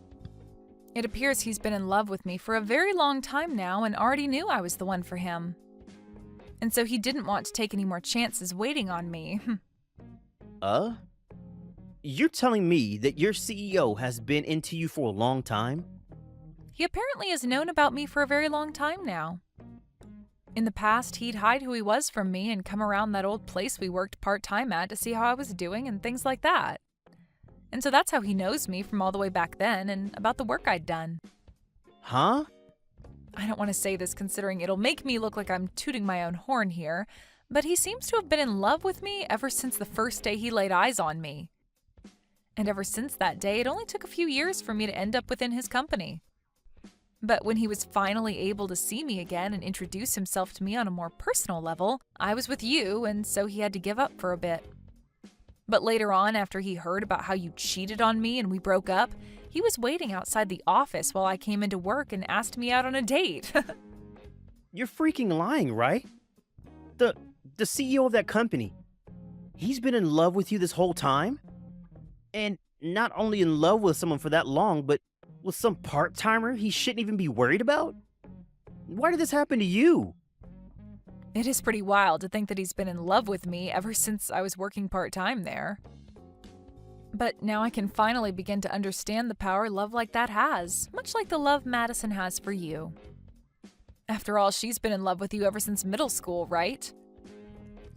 [SPEAKER 4] It appears he's been in love with me for a very long time now and already knew I was the one for him. And so he didn't want to take any more chances waiting on me.
[SPEAKER 2] You're telling me that your CEO has been into you for a long time?
[SPEAKER 4] He apparently has known about me for a very long time now. In the past, he'd hide who he was from me and come around that old place we worked part-time at to see how I was doing and things like that. And so that's how he knows me from all the way back then and about the work I'd done.
[SPEAKER 2] Huh?
[SPEAKER 4] I don't want to say this considering it'll make me look like I'm tooting my own horn here, but he seems to have been in love with me ever since the first day he laid eyes on me. And ever since that day, it only took a few years for me to end up within his company. But when he was finally able to see me again and introduce himself to me on a more personal level, I was with you, and so he had to give up for a bit. But later on, after he heard about how you cheated on me and we broke up, he was waiting outside the office while I came into work and asked me out on a date.
[SPEAKER 2] You're freaking lying, right? The CEO of that company, he's been in love with you this whole time? And not only in love with someone for that long, but with some part-timer he shouldn't even be worried about? Why did this happen to you?
[SPEAKER 4] It is pretty wild to think that he's been in love with me ever since I was working part-time there. But now I can finally begin to understand the power love like that has, much like the love Madison has for you. After all, she's been in love with you ever since middle school, right?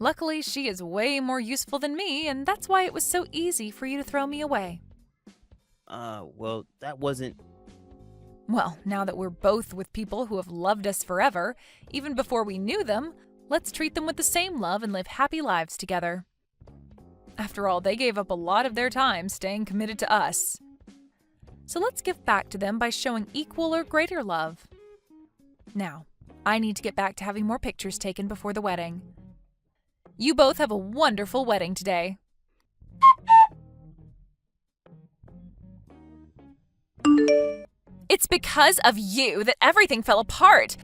[SPEAKER 4] Luckily, she is way more useful than me, and that's why it was so easy for you to throw me away.
[SPEAKER 2] Well, that wasn't...
[SPEAKER 4] Well, now that we're both with people who have loved us forever, even before we knew them, let's treat them with the same love and live happy lives together. After all, they gave up a lot of their time staying committed to us. So let's give back to them by showing equal or greater love. Now, I need to get back to having more pictures taken before the wedding. You both have a wonderful wedding today. It's because of you that everything fell apart.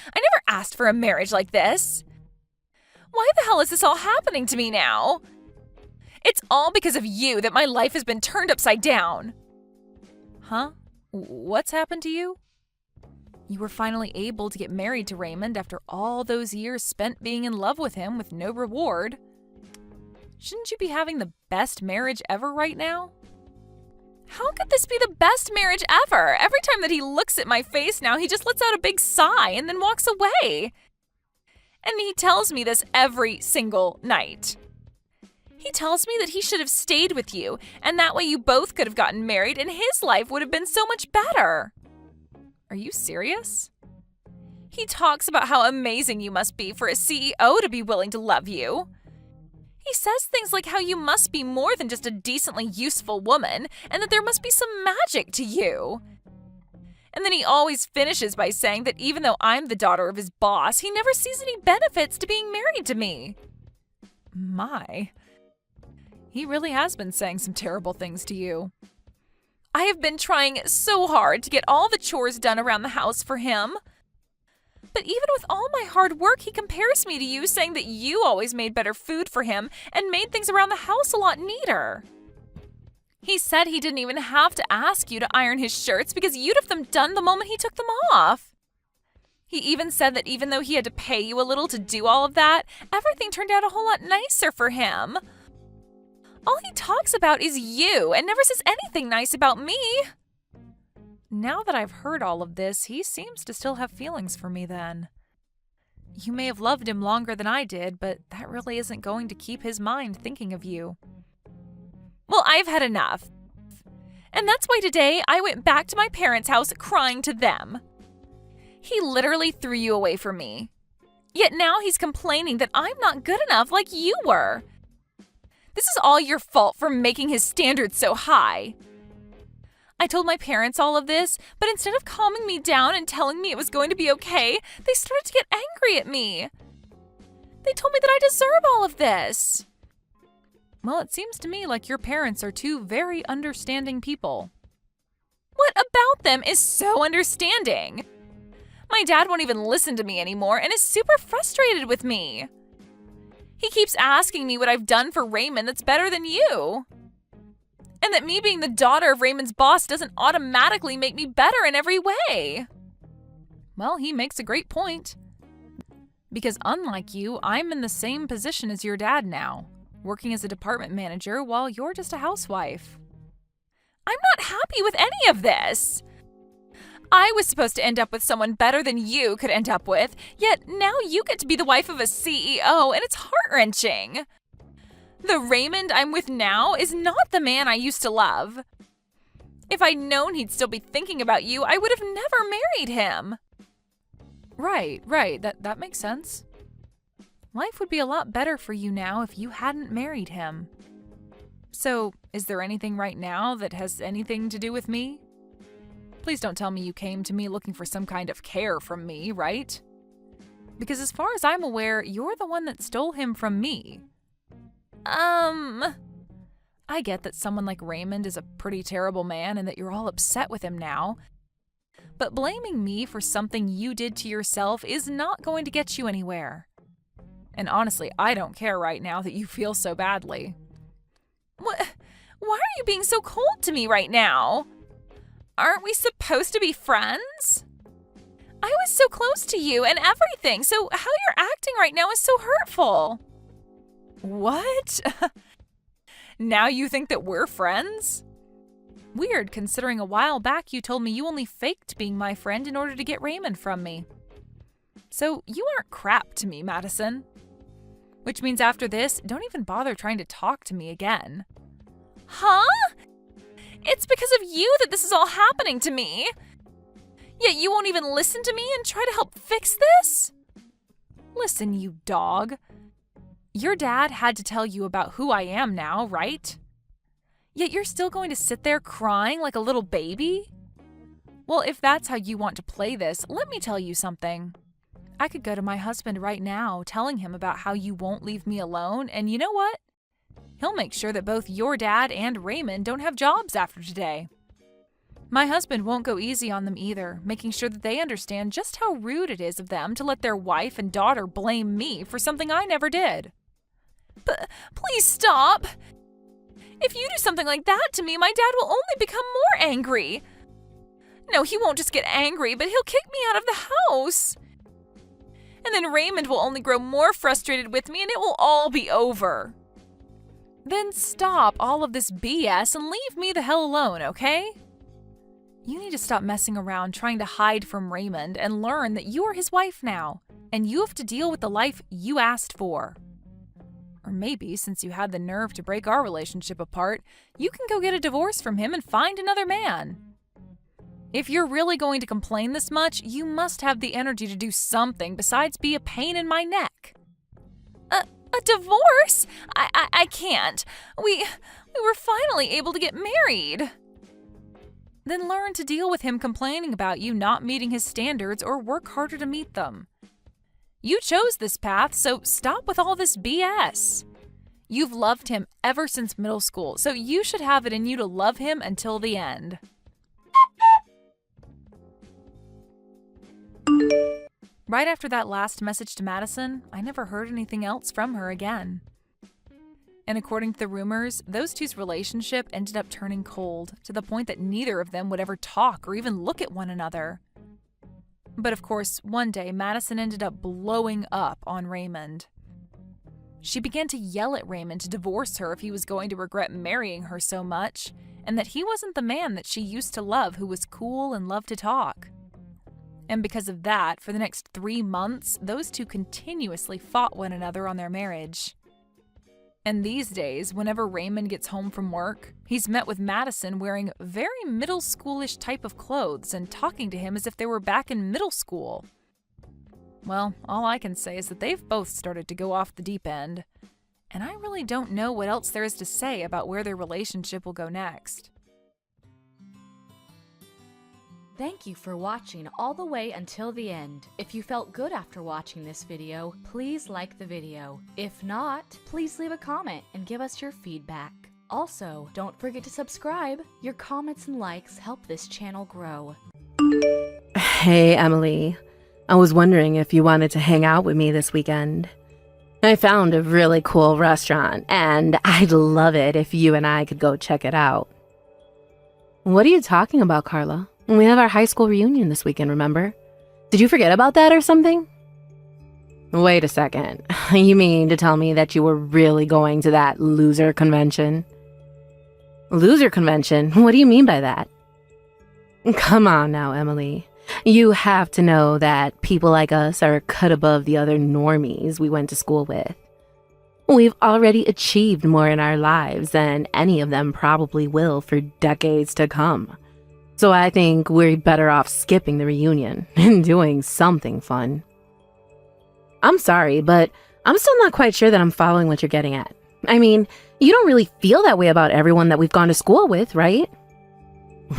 [SPEAKER 4] I never asked for a marriage like this. Why the hell is this all happening to me now? It's all because of you that my life has been turned upside down. Huh? What's happened to you? You were finally able to get married to Raymond after all those years spent being in love with him with no reward. Shouldn't you be having the best marriage ever right now? How could this be the best marriage ever? Every time that he looks at my face now, he just lets out a big sigh and then walks away. And he tells me this every single night. He tells me that he should have stayed with you, and that way you both could have gotten married and his life would have been so much better. Are you serious? He talks about how amazing you must be for a CEO to be willing to love you. He says things like how you must be more than just a decently useful woman, and that there must be some magic to you. And then he always finishes by saying that even though I'm the daughter of his boss, he never sees any benefits to being married to me. My. He really has been saying some terrible things to you. I have been trying so hard to get all the chores done around the house for him. But even with all my hard work, he compares me to you, saying that you always made better food for him and made things around the house a lot neater. He said he didn't even have to ask you to iron his shirts because you'd have them done the moment he took them off. He even said that even though he had to pay you a little to do all of that, everything turned out a whole lot nicer for him. All he talks about is you and never says anything nice about me. Now that I've heard all of this, he seems to still have feelings for me then. You may have loved him longer than I did, but that really isn't going to keep his mind thinking of you. Well, I've had enough. And that's why today I went back to my parents' house crying to them. He literally threw you away from me. Yet now he's complaining that I'm not good enough like you were. This is all your fault for making his standards so high. I told my parents all of this, but instead of calming me down and telling me it was going to be okay, they started to get angry at me. They told me that I deserve all of this. Well, it seems to me like your parents are two very understanding people. What about them is so understanding? My dad won't even listen to me anymore and is super frustrated with me. He keeps asking me what I've done for Raymond that's better than you. And that me being the daughter of Raymond's boss doesn't automatically make me better in every way. Well, he makes a great point. Because unlike you, I'm in the same position as your dad now, working as a department manager while you're just a housewife. I'm not happy with any of this. I was supposed to end up with someone better than you could end up with, yet now you get to be the wife of a CEO, and it's heart-wrenching. The Raymond I'm with now is not the man I used to love. If I'd known he'd still be thinking about you, I would have never married him. Right. That makes sense. Life would be a lot better for you now if you hadn't married him. So, is there anything right now that has anything to do with me? Please don't tell me you came to me looking for some kind of care from me, right? Because as far as I'm aware, you're the one that stole him from me. I get that someone like Raymond is a pretty terrible man and that you're all upset with him now. But blaming me for something you did to yourself is not going to get you anywhere. And honestly, I don't care right now that you feel so badly. What? Why are you being so cold to me right now? Aren't we supposed to be friends? I was so close to you and everything, so how you're acting right now is so hurtful. What? Now you think that we're friends? Weird, considering a while back you told me you only faked being my friend in order to get Raymond from me. So you aren't crap to me, Madison. Which means after this, don't even bother trying to talk to me again. Huh? It's because of you that this is all happening to me. Yet you won't even listen to me and try to help fix this? Listen, you dog. Your dad had to tell you about who I am now, right? Yet you're still going to sit there crying like a little baby? Well, if that's how you want to play this, let me tell you something. I could go to my husband right now, telling him about how you won't leave me alone, and you know what? He'll make sure that both your dad and Raymond don't have jobs after today. My husband won't go easy on them either, making sure that they understand just how rude it is of them to let their wife and daughter blame me for something I never did. But please stop! If you do something like that to me, my dad will only become more angry. No, he won't just get angry, but he'll kick me out of the house. And then Raymond will only grow more frustrated with me and it will all be over. Then stop all of this BS and leave me the hell alone, okay? You need to stop messing around trying to hide from Raymond and learn that you are his wife now, and you have to deal with the life you asked for. Or maybe, since you had the nerve to break our relationship apart, you can go get a divorce from him and find another man. If you're really going to complain this much, you must have the energy to do something besides be a pain in my neck. A divorce? I can't. We were finally able to get married. Then learn to deal with him complaining about you not meeting his standards or work harder to meet them. You chose this path, so stop with all this BS. You've loved him ever since middle school, so you should have it in you to love him until the end. Right after that last message to Madison, I never heard anything else from her again. And according to the rumors, those two's relationship ended up turning cold to the point that neither of them would ever talk or even look at one another. But of course, one day Madison ended up blowing up on Raymond. She began to yell at Raymond to divorce her if he was going to regret marrying her so much, and that he wasn't the man that she used to love who was cool and loved to talk. And because of that, for the next 3 months, those two continuously fought one another on their marriage. And these days, whenever Raymond gets home from work, he's met with Madison wearing very middle schoolish type of clothes and talking to him as if they were back in middle school. Well, all I can say is that they've both started to go off the deep end, and I really don't know what else there is to say about where their relationship will go next.
[SPEAKER 3] Thank you for watching all the way until the end. If you felt good after watching this video, please like the video. If not, please leave a comment and give us your feedback. Also, don't forget to subscribe. Your comments and likes help this channel grow.
[SPEAKER 1] Hey, Emily. I was wondering if you wanted to hang out with me this weekend. I found a really cool restaurant, and I'd love it if you and I could go check it out. What are you talking about, Carla? We have our high school reunion this weekend, remember? Did you forget about that or something? Wait a second. You mean to tell me that you were really going to that loser convention? Loser convention? What do you mean by that? Come on now, Emily. You have to know that people like us are cut above the other normies we went to school with. We've already achieved more in our lives than any of them probably will for decades to come. So I think we're better off skipping the reunion and doing something fun. I'm sorry, but I'm still not quite sure that I'm following what you're getting at. I mean, you don't really feel that way about everyone that we've gone to school with, right?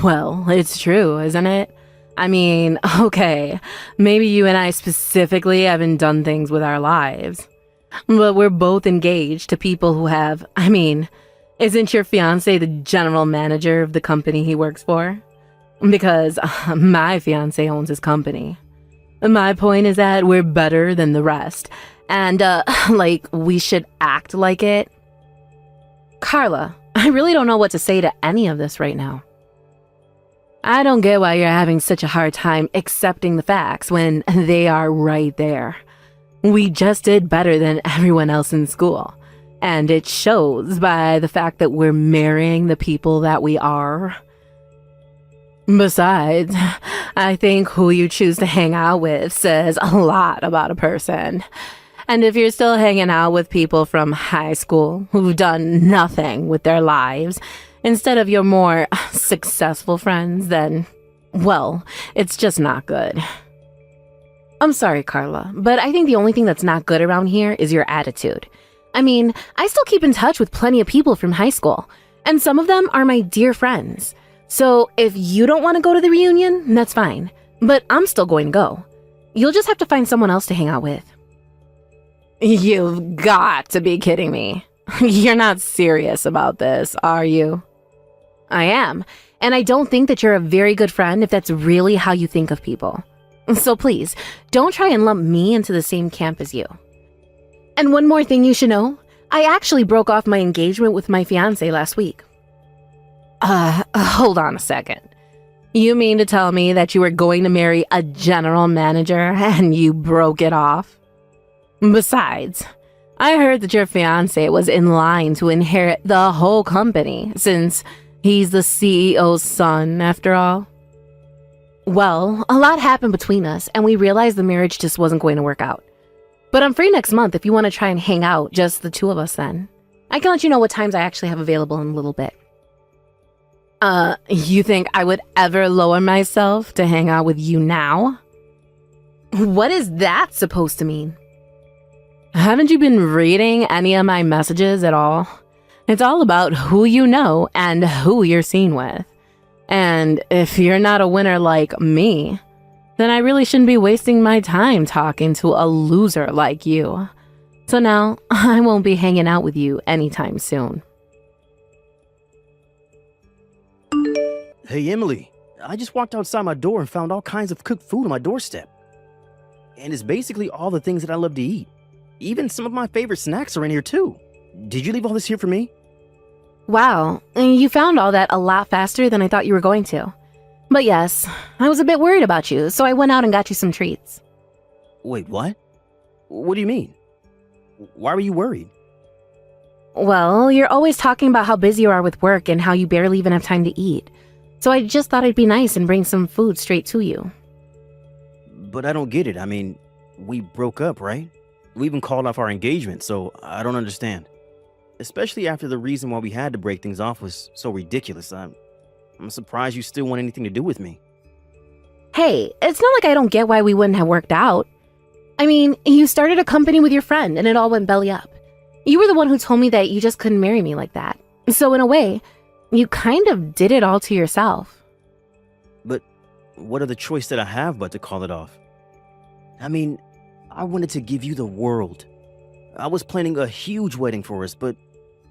[SPEAKER 1] Well, it's true, isn't it? I mean, okay, maybe you and I specifically haven't done things with our lives, but we're both engaged to people who have, I mean, isn't your fiancé the general manager of the company he works for? Because my fiancé owns his company. My point is that we're better than the rest, and, like, we should act like it. Carla, I really don't know what to say to any of this right now. I don't get why you're having such a hard time accepting the facts when they are right there. We just did better than everyone else in school, and it shows by the fact that we're marrying the people that we are. Besides, I think who you choose to hang out with says a lot about a person. And if you're still hanging out with people from high school who've done nothing with their lives, instead of your more successful friends, then, well, it's just not good. I'm sorry, Carla, but I think the only thing that's not good around here is your attitude. I mean, I still keep in touch with plenty of people from high school, and some of them are my dear friends. So if you don't want to go to the reunion, that's fine, but I'm still going to go. You'll just have to find someone else to hang out with. You've got to be kidding me. You're not serious about this, are you? I am, and I don't think that you're a very good friend if that's really how you think of people. So please, don't try and lump me into the same camp as you. And one more thing you should know, I actually broke off my engagement with my fiancé last week. Hold on a second. You mean to tell me that you were going to marry a general manager and you broke it off? Besides, I heard that your fiancé was in line to inherit the whole company since he's the CEO's son, after all. Well, a lot happened between us, and we realized the marriage just wasn't going to work out. But I'm free next month if you want to try and hang out, just the two of us then. I can let you know what times I actually have available in a little bit. You think I would ever lower myself to hang out with you now? What is that supposed to mean? Haven't you been reading any of my messages at all? It's all about who you know and who you're seen with. And if you're not a winner like me, then I really shouldn't be wasting my time talking to a loser like you. So now, I won't be hanging out with you anytime soon.
[SPEAKER 2] Hey, Emily, I just walked outside my door and found all kinds of cooked food on my doorstep. And it's basically all the things that I love to eat. Even some of my favorite snacks are in here too. Did you leave all this here for me?
[SPEAKER 1] Wow, you found all that a lot faster than I thought you were going to. But yes, I was a bit worried about you, so I went out and got you some treats.
[SPEAKER 2] Wait, what? What do you mean? Why were you worried?
[SPEAKER 1] Well, you're always talking about how busy you are with work and how you barely even have time to eat. So I just thought it'd be nice and bring some food straight to you.
[SPEAKER 2] But I don't get it. I mean, we broke up, right? We even called off our engagement, so I don't understand. Especially after the reason why we had to break things off was so ridiculous. I'm surprised you still want anything to do with me.
[SPEAKER 1] Hey, it's not like I don't get why we wouldn't have worked out. I mean, you started a company with your friend and it all went belly up. You were the one who told me that you just couldn't marry me like that. So in a way, you kind of did it all to yourself.
[SPEAKER 2] But what other choice did I have but to call it off? I mean, I wanted to give you the world. I was planning a huge wedding for us, but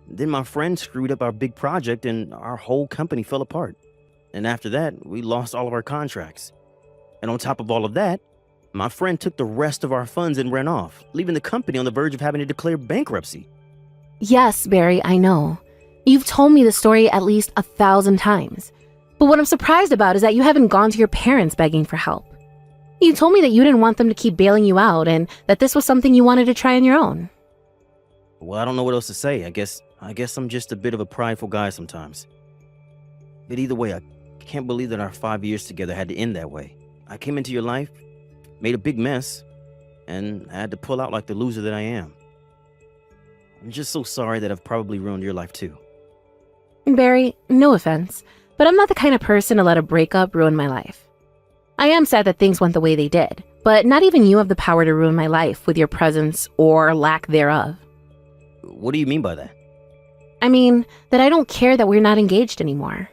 [SPEAKER 2] then my friend screwed up our big project and our whole company fell apart. And after that, we lost all of our contracts. And on top of all of that, my friend took the rest of our funds and ran off, leaving the company on the verge of having to declare bankruptcy.
[SPEAKER 1] Yes, Barry, I know. You've told me the story at least 1,000 times. But what I'm surprised about is that you haven't gone to your parents begging for help. You told me that you didn't want them to keep bailing you out and that this was something you wanted to try on your own.
[SPEAKER 2] Well, I don't know what else to say. I guess I'm just a bit of a prideful guy sometimes. But either way, I can't believe that our 5 years together had to end that way. I came into your life, made a big mess, and I had to pull out like the loser that I am. I'm just so sorry that I've probably ruined your life too.
[SPEAKER 1] Barry, no offense, but I'm not the kind of person to let a breakup ruin my life. I am sad that things went the way they did, but not even you have the power to ruin my life with your presence or lack thereof.
[SPEAKER 2] What do you mean by that?
[SPEAKER 1] I mean, that I don't care that we're not engaged anymore.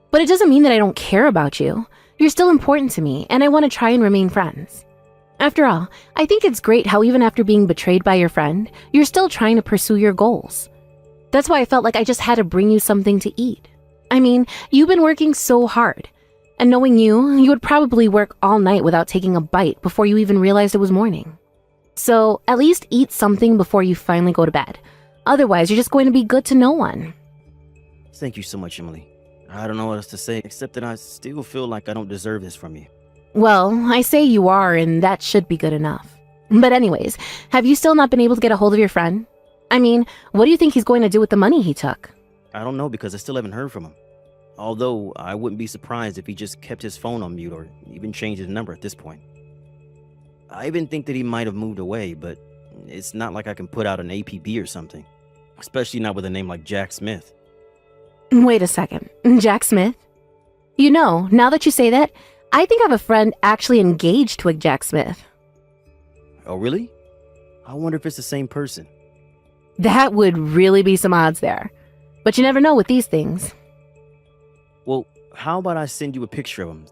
[SPEAKER 1] But it doesn't mean that I don't care about you. You're still important to me, and I want to try and remain friends. After all, I think it's great how even after being betrayed by your friend, you're still trying to pursue your goals. That's why I felt like I just had to bring you something to eat. I mean, you've been working so hard. And knowing you would probably work all night without taking a bite before you even realized it was morning. So at least eat something before you finally go to bed. Otherwise, you're just going to be good to no one.
[SPEAKER 2] Thank you so much, Emily. I don't know what else to say, except that I still feel like I don't deserve this from you.
[SPEAKER 1] Well, I say you are, and that should be good enough. But anyways, have you still not been able to get a hold of your friend? I mean, what do you think he's going to do with the money he took?
[SPEAKER 2] I don't know because I still haven't heard from him. Although, I wouldn't be surprised if he just kept his phone on mute or even changed his number at this point. I even think that he might have moved away, but it's not like I can put out an APB or something. Especially not with a name like Jack Smith.
[SPEAKER 1] Wait a second. Jack Smith? You know, now that you say that, I think I have a friend actually engaged to a Jack Smith.
[SPEAKER 2] Oh, really? I wonder if it's the same person.
[SPEAKER 1] That would really be some odds there. But you never know with these things.
[SPEAKER 2] Well, how about I send you a picture of him?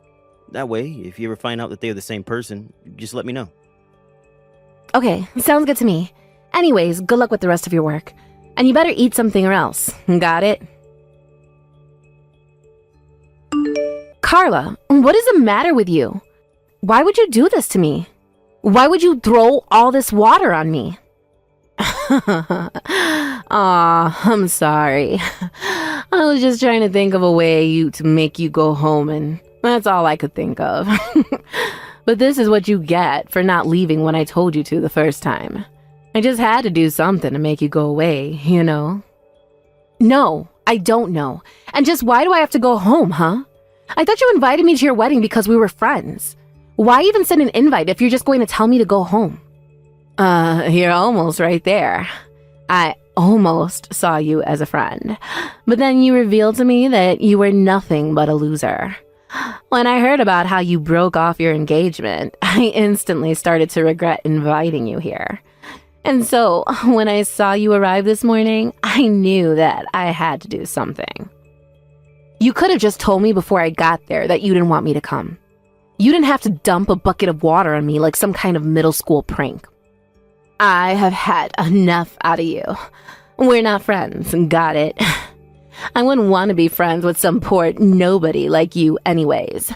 [SPEAKER 2] That way, if you ever find out that they're the same person, just let me know.
[SPEAKER 1] Okay, sounds good to me. Anyways, good luck with the rest of your work. And you better eat something or else. Got it? Carla, what is the matter with you? Why would you do this to me? Why would you throw all this water on me? Aw, I'm sorry. I was just trying to think of a way to make you go home, and that's all I could think of. But this is what you get for not leaving when I told you to the first time. I just had to do something to make you go away, you know? No, I don't know. And just why do I have to go home, huh? I thought you invited me to your wedding because we were friends. Why even send an invite if you're just going to tell me to go home? You're almost right there. I almost saw you as a friend, but then you revealed to me that you were nothing but a loser. When I heard about how you broke off your engagement, I instantly started to regret inviting you here. And so, when I saw you arrive this morning, I knew that I had to do something. You could have just told me before I got there that you didn't want me to come. You didn't have to dump a bucket of water on me like some kind of middle school prank. I have had enough out of you. We're not friends, got it? I wouldn't want to be friends with some poor nobody like you anyways.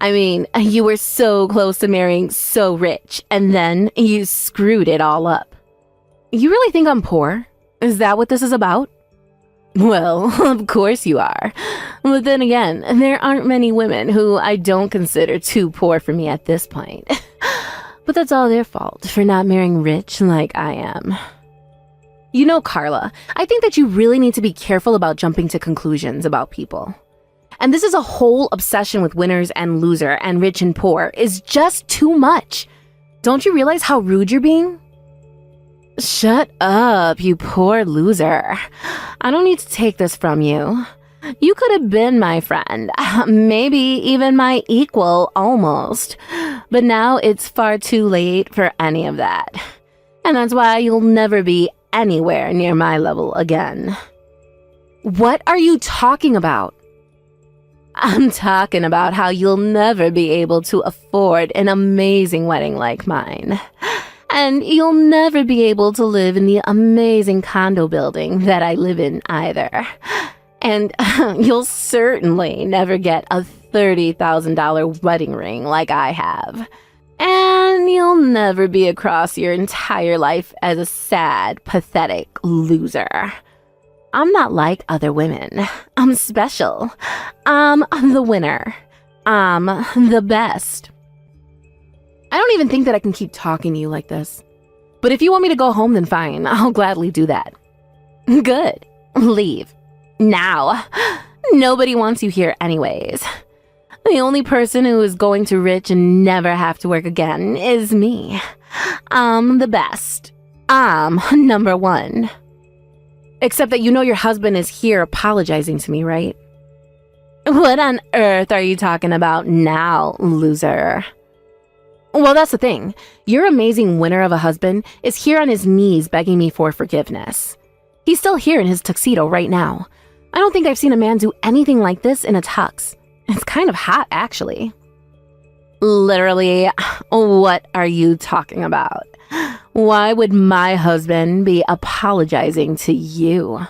[SPEAKER 1] I mean, you were so close to marrying so rich, and then you screwed it all up. You really think I'm poor? Is that what this is about? Well, of course you are. But then again, there aren't many women who I don't consider too poor for me at this point. But that's all their fault for not marrying rich like I am. You know, Carla, I think that you really need to be careful about jumping to conclusions about people. And this is a whole obsession with winners and loser and rich and poor is just too much. Don't you realize how rude you're being? Shut up, you poor loser. I don't need to take this from you. You could have been my friend, maybe even my equal almost. But now it's far too late for any of that. And that's why you'll never be anywhere near my level again. What are you talking about? I'm talking about how you'll never be able to afford an amazing wedding like mine. And you'll never be able to live in the amazing condo building that I live in either. And you'll certainly never get a $30,000 wedding ring like I have. And you'll never be across your entire life as a sad, pathetic loser. I'm not like other women. I'm special. I'm the winner. I'm the best. I don't even think that I can keep talking to you like this. But if you want me to go home, then fine. I'll gladly do that. Good. Leave. Now. Nobody wants you here anyways. The only person who is going to rich and never have to work again is me. I'm the best. I'm number one. Except that you know your husband is here apologizing to me, right? What on earth are you talking about now, loser? Well, that's the thing. Your amazing winner of a husband is here on his knees begging me for forgiveness. He's still here in his tuxedo right now. I don't think I've seen a man do anything like this in a tux. It's kind of hot, actually. Literally, what are you talking about? Why would my husband be apologizing to you?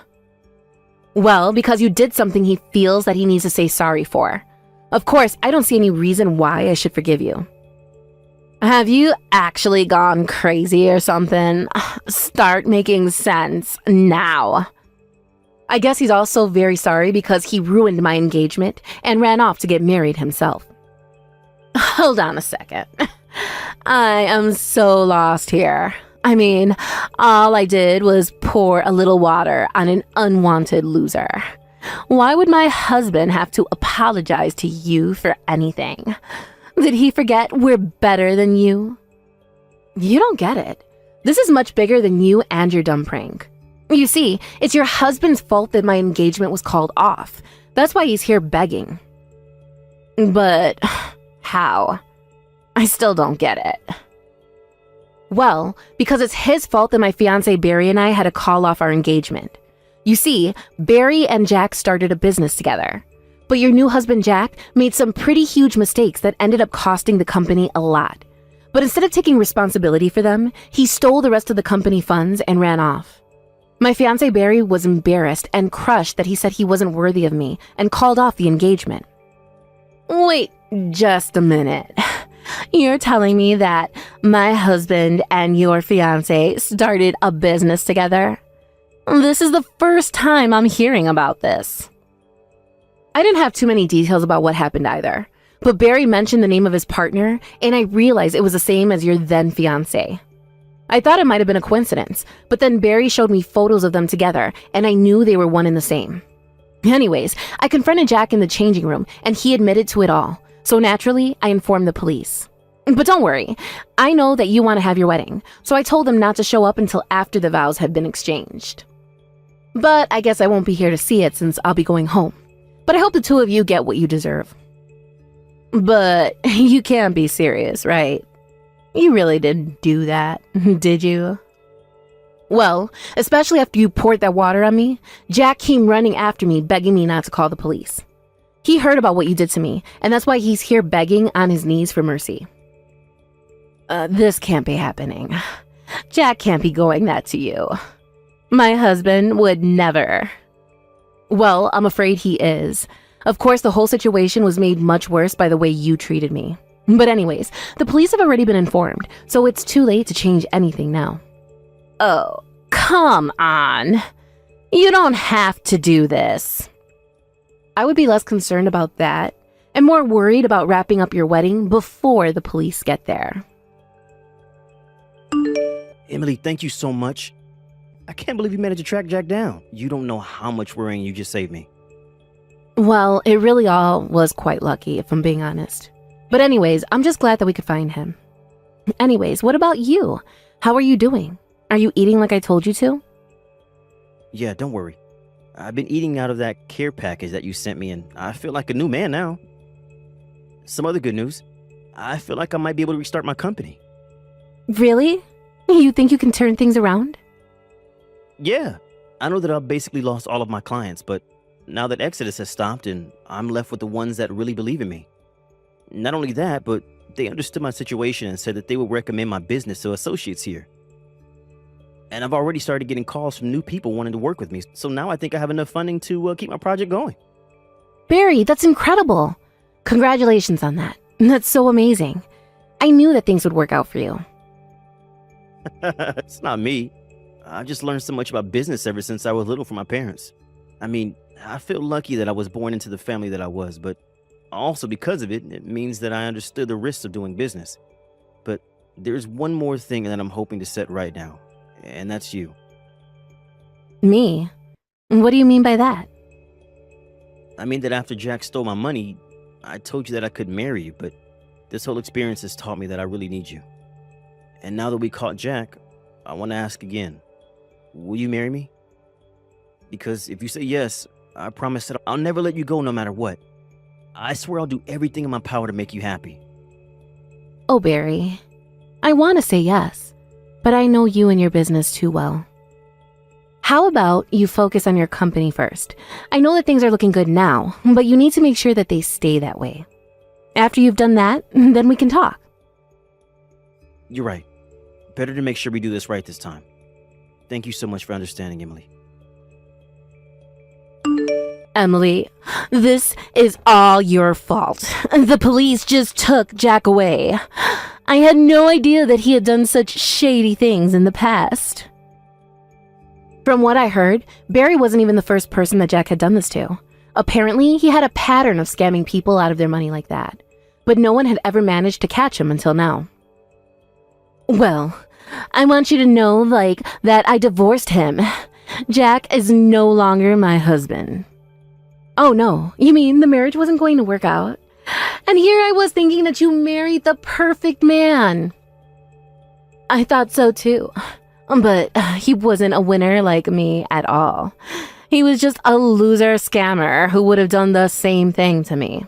[SPEAKER 1] Well, because you did something he feels that he needs to say sorry for. Of course, I don't see any reason why I should forgive you. Have you actually gone crazy or something? Start making sense now. I guess he's also very sorry because he ruined my engagement and ran off to get married himself. Hold on a second. I am so lost here. I mean, all I did was pour a little water on an unwanted loser. Why would my husband have to apologize to you for anything? Did he forget we're better than you? You don't get it. This is much bigger than you and your dumb prank. You see, it's your husband's fault that my engagement was called off. That's why he's here begging. But how? I still don't get it. Well, because it's his fault that my fiancé Barry and I had to call off our engagement. You see, Barry and Jack started a business together. But your new husband Jack made some pretty huge mistakes that ended up costing the company a lot. But instead of taking responsibility for them, he stole the rest of the company funds and ran off. My fiancé Barry was embarrassed and crushed that he said he wasn't worthy of me and called off the engagement. Wait just a minute. You're telling me that my husband and your fiancé started a business together? This is the first time I'm hearing about this. I didn't have too many details about what happened either, but Barry mentioned the name of his partner, and I realized it was the same as your then fiancé. I thought it might have been a coincidence, but then Barry showed me photos of them together, and I knew they were one and the same. Anyways, I confronted Jack in the changing room, and he admitted to it all, so naturally, I informed the police. But don't worry, I know that you want to have your wedding, so I told them not to show up until after the vows had been exchanged. But I guess I won't be here to see it since I'll be going home. But I hope the two of you get what you deserve. But you can't be serious, right? You really didn't do that, did you? Well, especially after you poured that water on me, Jack came running after me, begging me not to call the police. He heard about what you did to me, and that's why he's here begging on his knees for mercy. This can't be happening. Jack can't be going that to you. My husband would never. Well, I'm afraid he is. Of course, the whole situation was made much worse by the way you treated me. But anyways, the police have already been informed, so it's too late to change anything now. Oh, come on. You don't have to do this. I would be less concerned about that and more worried about wrapping up your wedding before the police get there.
[SPEAKER 2] Emily, thank you so much. I can't believe you managed to track Jack down. You don't know how much worrying you just saved me.
[SPEAKER 1] Well, it really all was quite lucky, if I'm being honest. But anyways, I'm just glad that we could find him. Anyways, what about you? How are you doing? Are you eating like I told you to?
[SPEAKER 2] Yeah, don't worry. I've been eating out of that care package that you sent me, and I feel like a new man now. Some other good news. I feel like I might be able to restart my company.
[SPEAKER 1] Really? You think you can turn things around?
[SPEAKER 2] Yeah. I know that I've basically lost all of my clients, but now that Exodus has stopped and I'm left with the ones that really believe in me. Not only that, but they understood my situation and said that they would recommend my business to associates here. And I've already started getting calls from new people wanting to work with me, so now I think I have enough funding to keep my project going.
[SPEAKER 1] Barry, that's incredible. Congratulations on that. That's so amazing. I knew that things would work out for you.
[SPEAKER 2] It's not me. I've just learned so much about business ever since I was little from my parents. I mean, I feel lucky that I was born into the family that I was, but also because of it, it means that I understood the risks of doing business. But there's one more thing that I'm hoping to set right now, and that's you.
[SPEAKER 1] Me? What do you mean by that?
[SPEAKER 2] I mean that after Jack stole my money, I told you that I could marry you, but this whole experience has taught me that I really need you. And now that we caught Jack, I want to ask again, will you marry me? Because if you say yes, I promise that I'll never let you go no matter what. I swear I'll do everything in my power to make you happy.
[SPEAKER 1] Oh, Barry. I want to say yes, but I know you and your business too well. How about you focus on your company first? I know that things are looking good now, but you need to make sure that they stay that way. After you've done that, then we can talk.
[SPEAKER 2] You're right. Better to make sure we do this right this time. Thank you so much for understanding, Emily.
[SPEAKER 1] Emily, this is all your fault. The police just took Jack away. I had no idea that he had done such shady things in the past. From what I heard, Barry wasn't even the first person that Jack had done this to. Apparently, he had a pattern of scamming people out of their money like that. But no one had ever managed to catch him until now. Well, I want you to know, that I divorced him. Jack is no longer my husband. Oh no, you mean the marriage wasn't going to work out? And here I was thinking that you married the perfect man. I thought so too. But he wasn't a winner like me at all. He was just a loser scammer who would have done the same thing to me.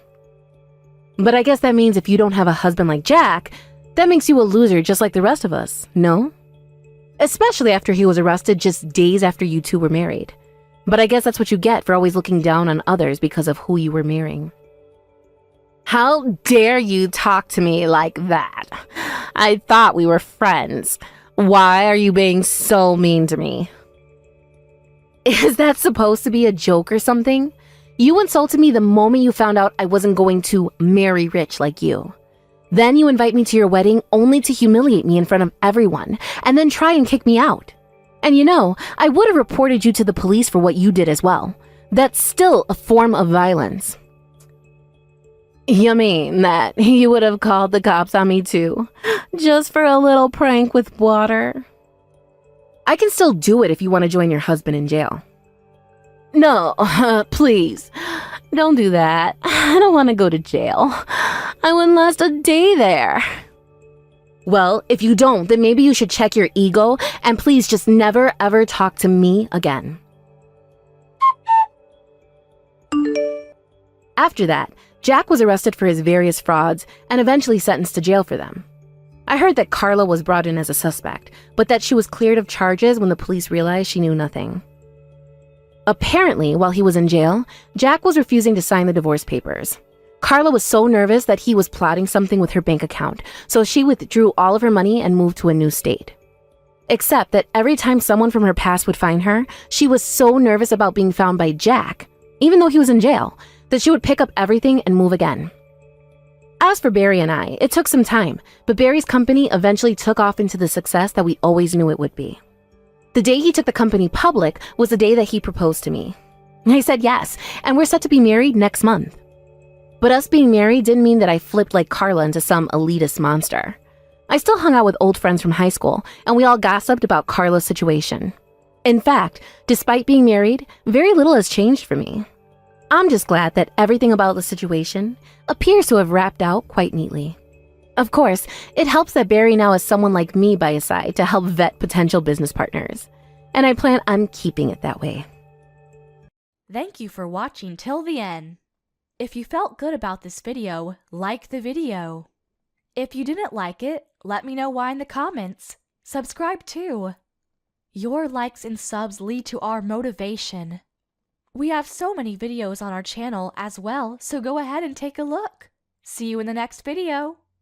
[SPEAKER 1] But I guess that means if you don't have a husband like Jack, that makes you a loser just like the rest of us, no? Especially after he was arrested just days after you two were married. But I guess that's what you get for always looking down on others because of who you were marrying. How dare you talk to me like that? I thought we were friends. Why are you being so mean to me? Is that supposed to be a joke or something? You insulted me the moment you found out I wasn't going to marry rich like you. Then you invite me to your wedding only to humiliate me in front of everyone and then try and kick me out. And you know, I would have reported you to the police for what you did as well. That's still a form of violence. You mean that you would have called the cops on me too, just for a little prank with water? I can still do it if you want to join your husband in jail. No, please, don't do that. I don't want to go to jail. I wouldn't last a day there. Well, if you don't, then maybe you should check your ego and please just never ever talk to me again. After that, Jack was arrested for his various frauds and eventually sentenced to jail for them. I heard that Carla was brought in as a suspect, but that she was cleared of charges when the police realized she knew nothing. Apparently, while he was in jail, Jack was refusing to sign the divorce papers. Carla was so nervous that he was plotting something with her bank account, so she withdrew all of her money and moved to a new state. Except that every time someone from her past would find her, she was so nervous about being found by Jack, even though he was in jail, that she would pick up everything and move again. As for Barry and I, it took some time, but Barry's company eventually took off into the success that we always knew it would be. The day he took the company public was the day that he proposed to me. I said yes, and we're set to be married next month. But us being married didn't mean that I flipped like Carla into some elitist monster. I still hung out with old friends from high school, and we all gossiped about Carla's situation. In fact, despite being married, very little has changed for me. I'm just glad that everything about the situation appears to have wrapped out quite neatly. Of course, it helps that Barry now has someone like me by his side to help vet potential business partners, and I plan on keeping it that way.
[SPEAKER 3] Thank you for watching till the end. If you felt good about this video, like the video. If you didn't like it, let me know why in the comments. Subscribe too. Your likes and subs lead to our motivation. We have so many videos on our channel as well, so go ahead and take a look. See you in the next video.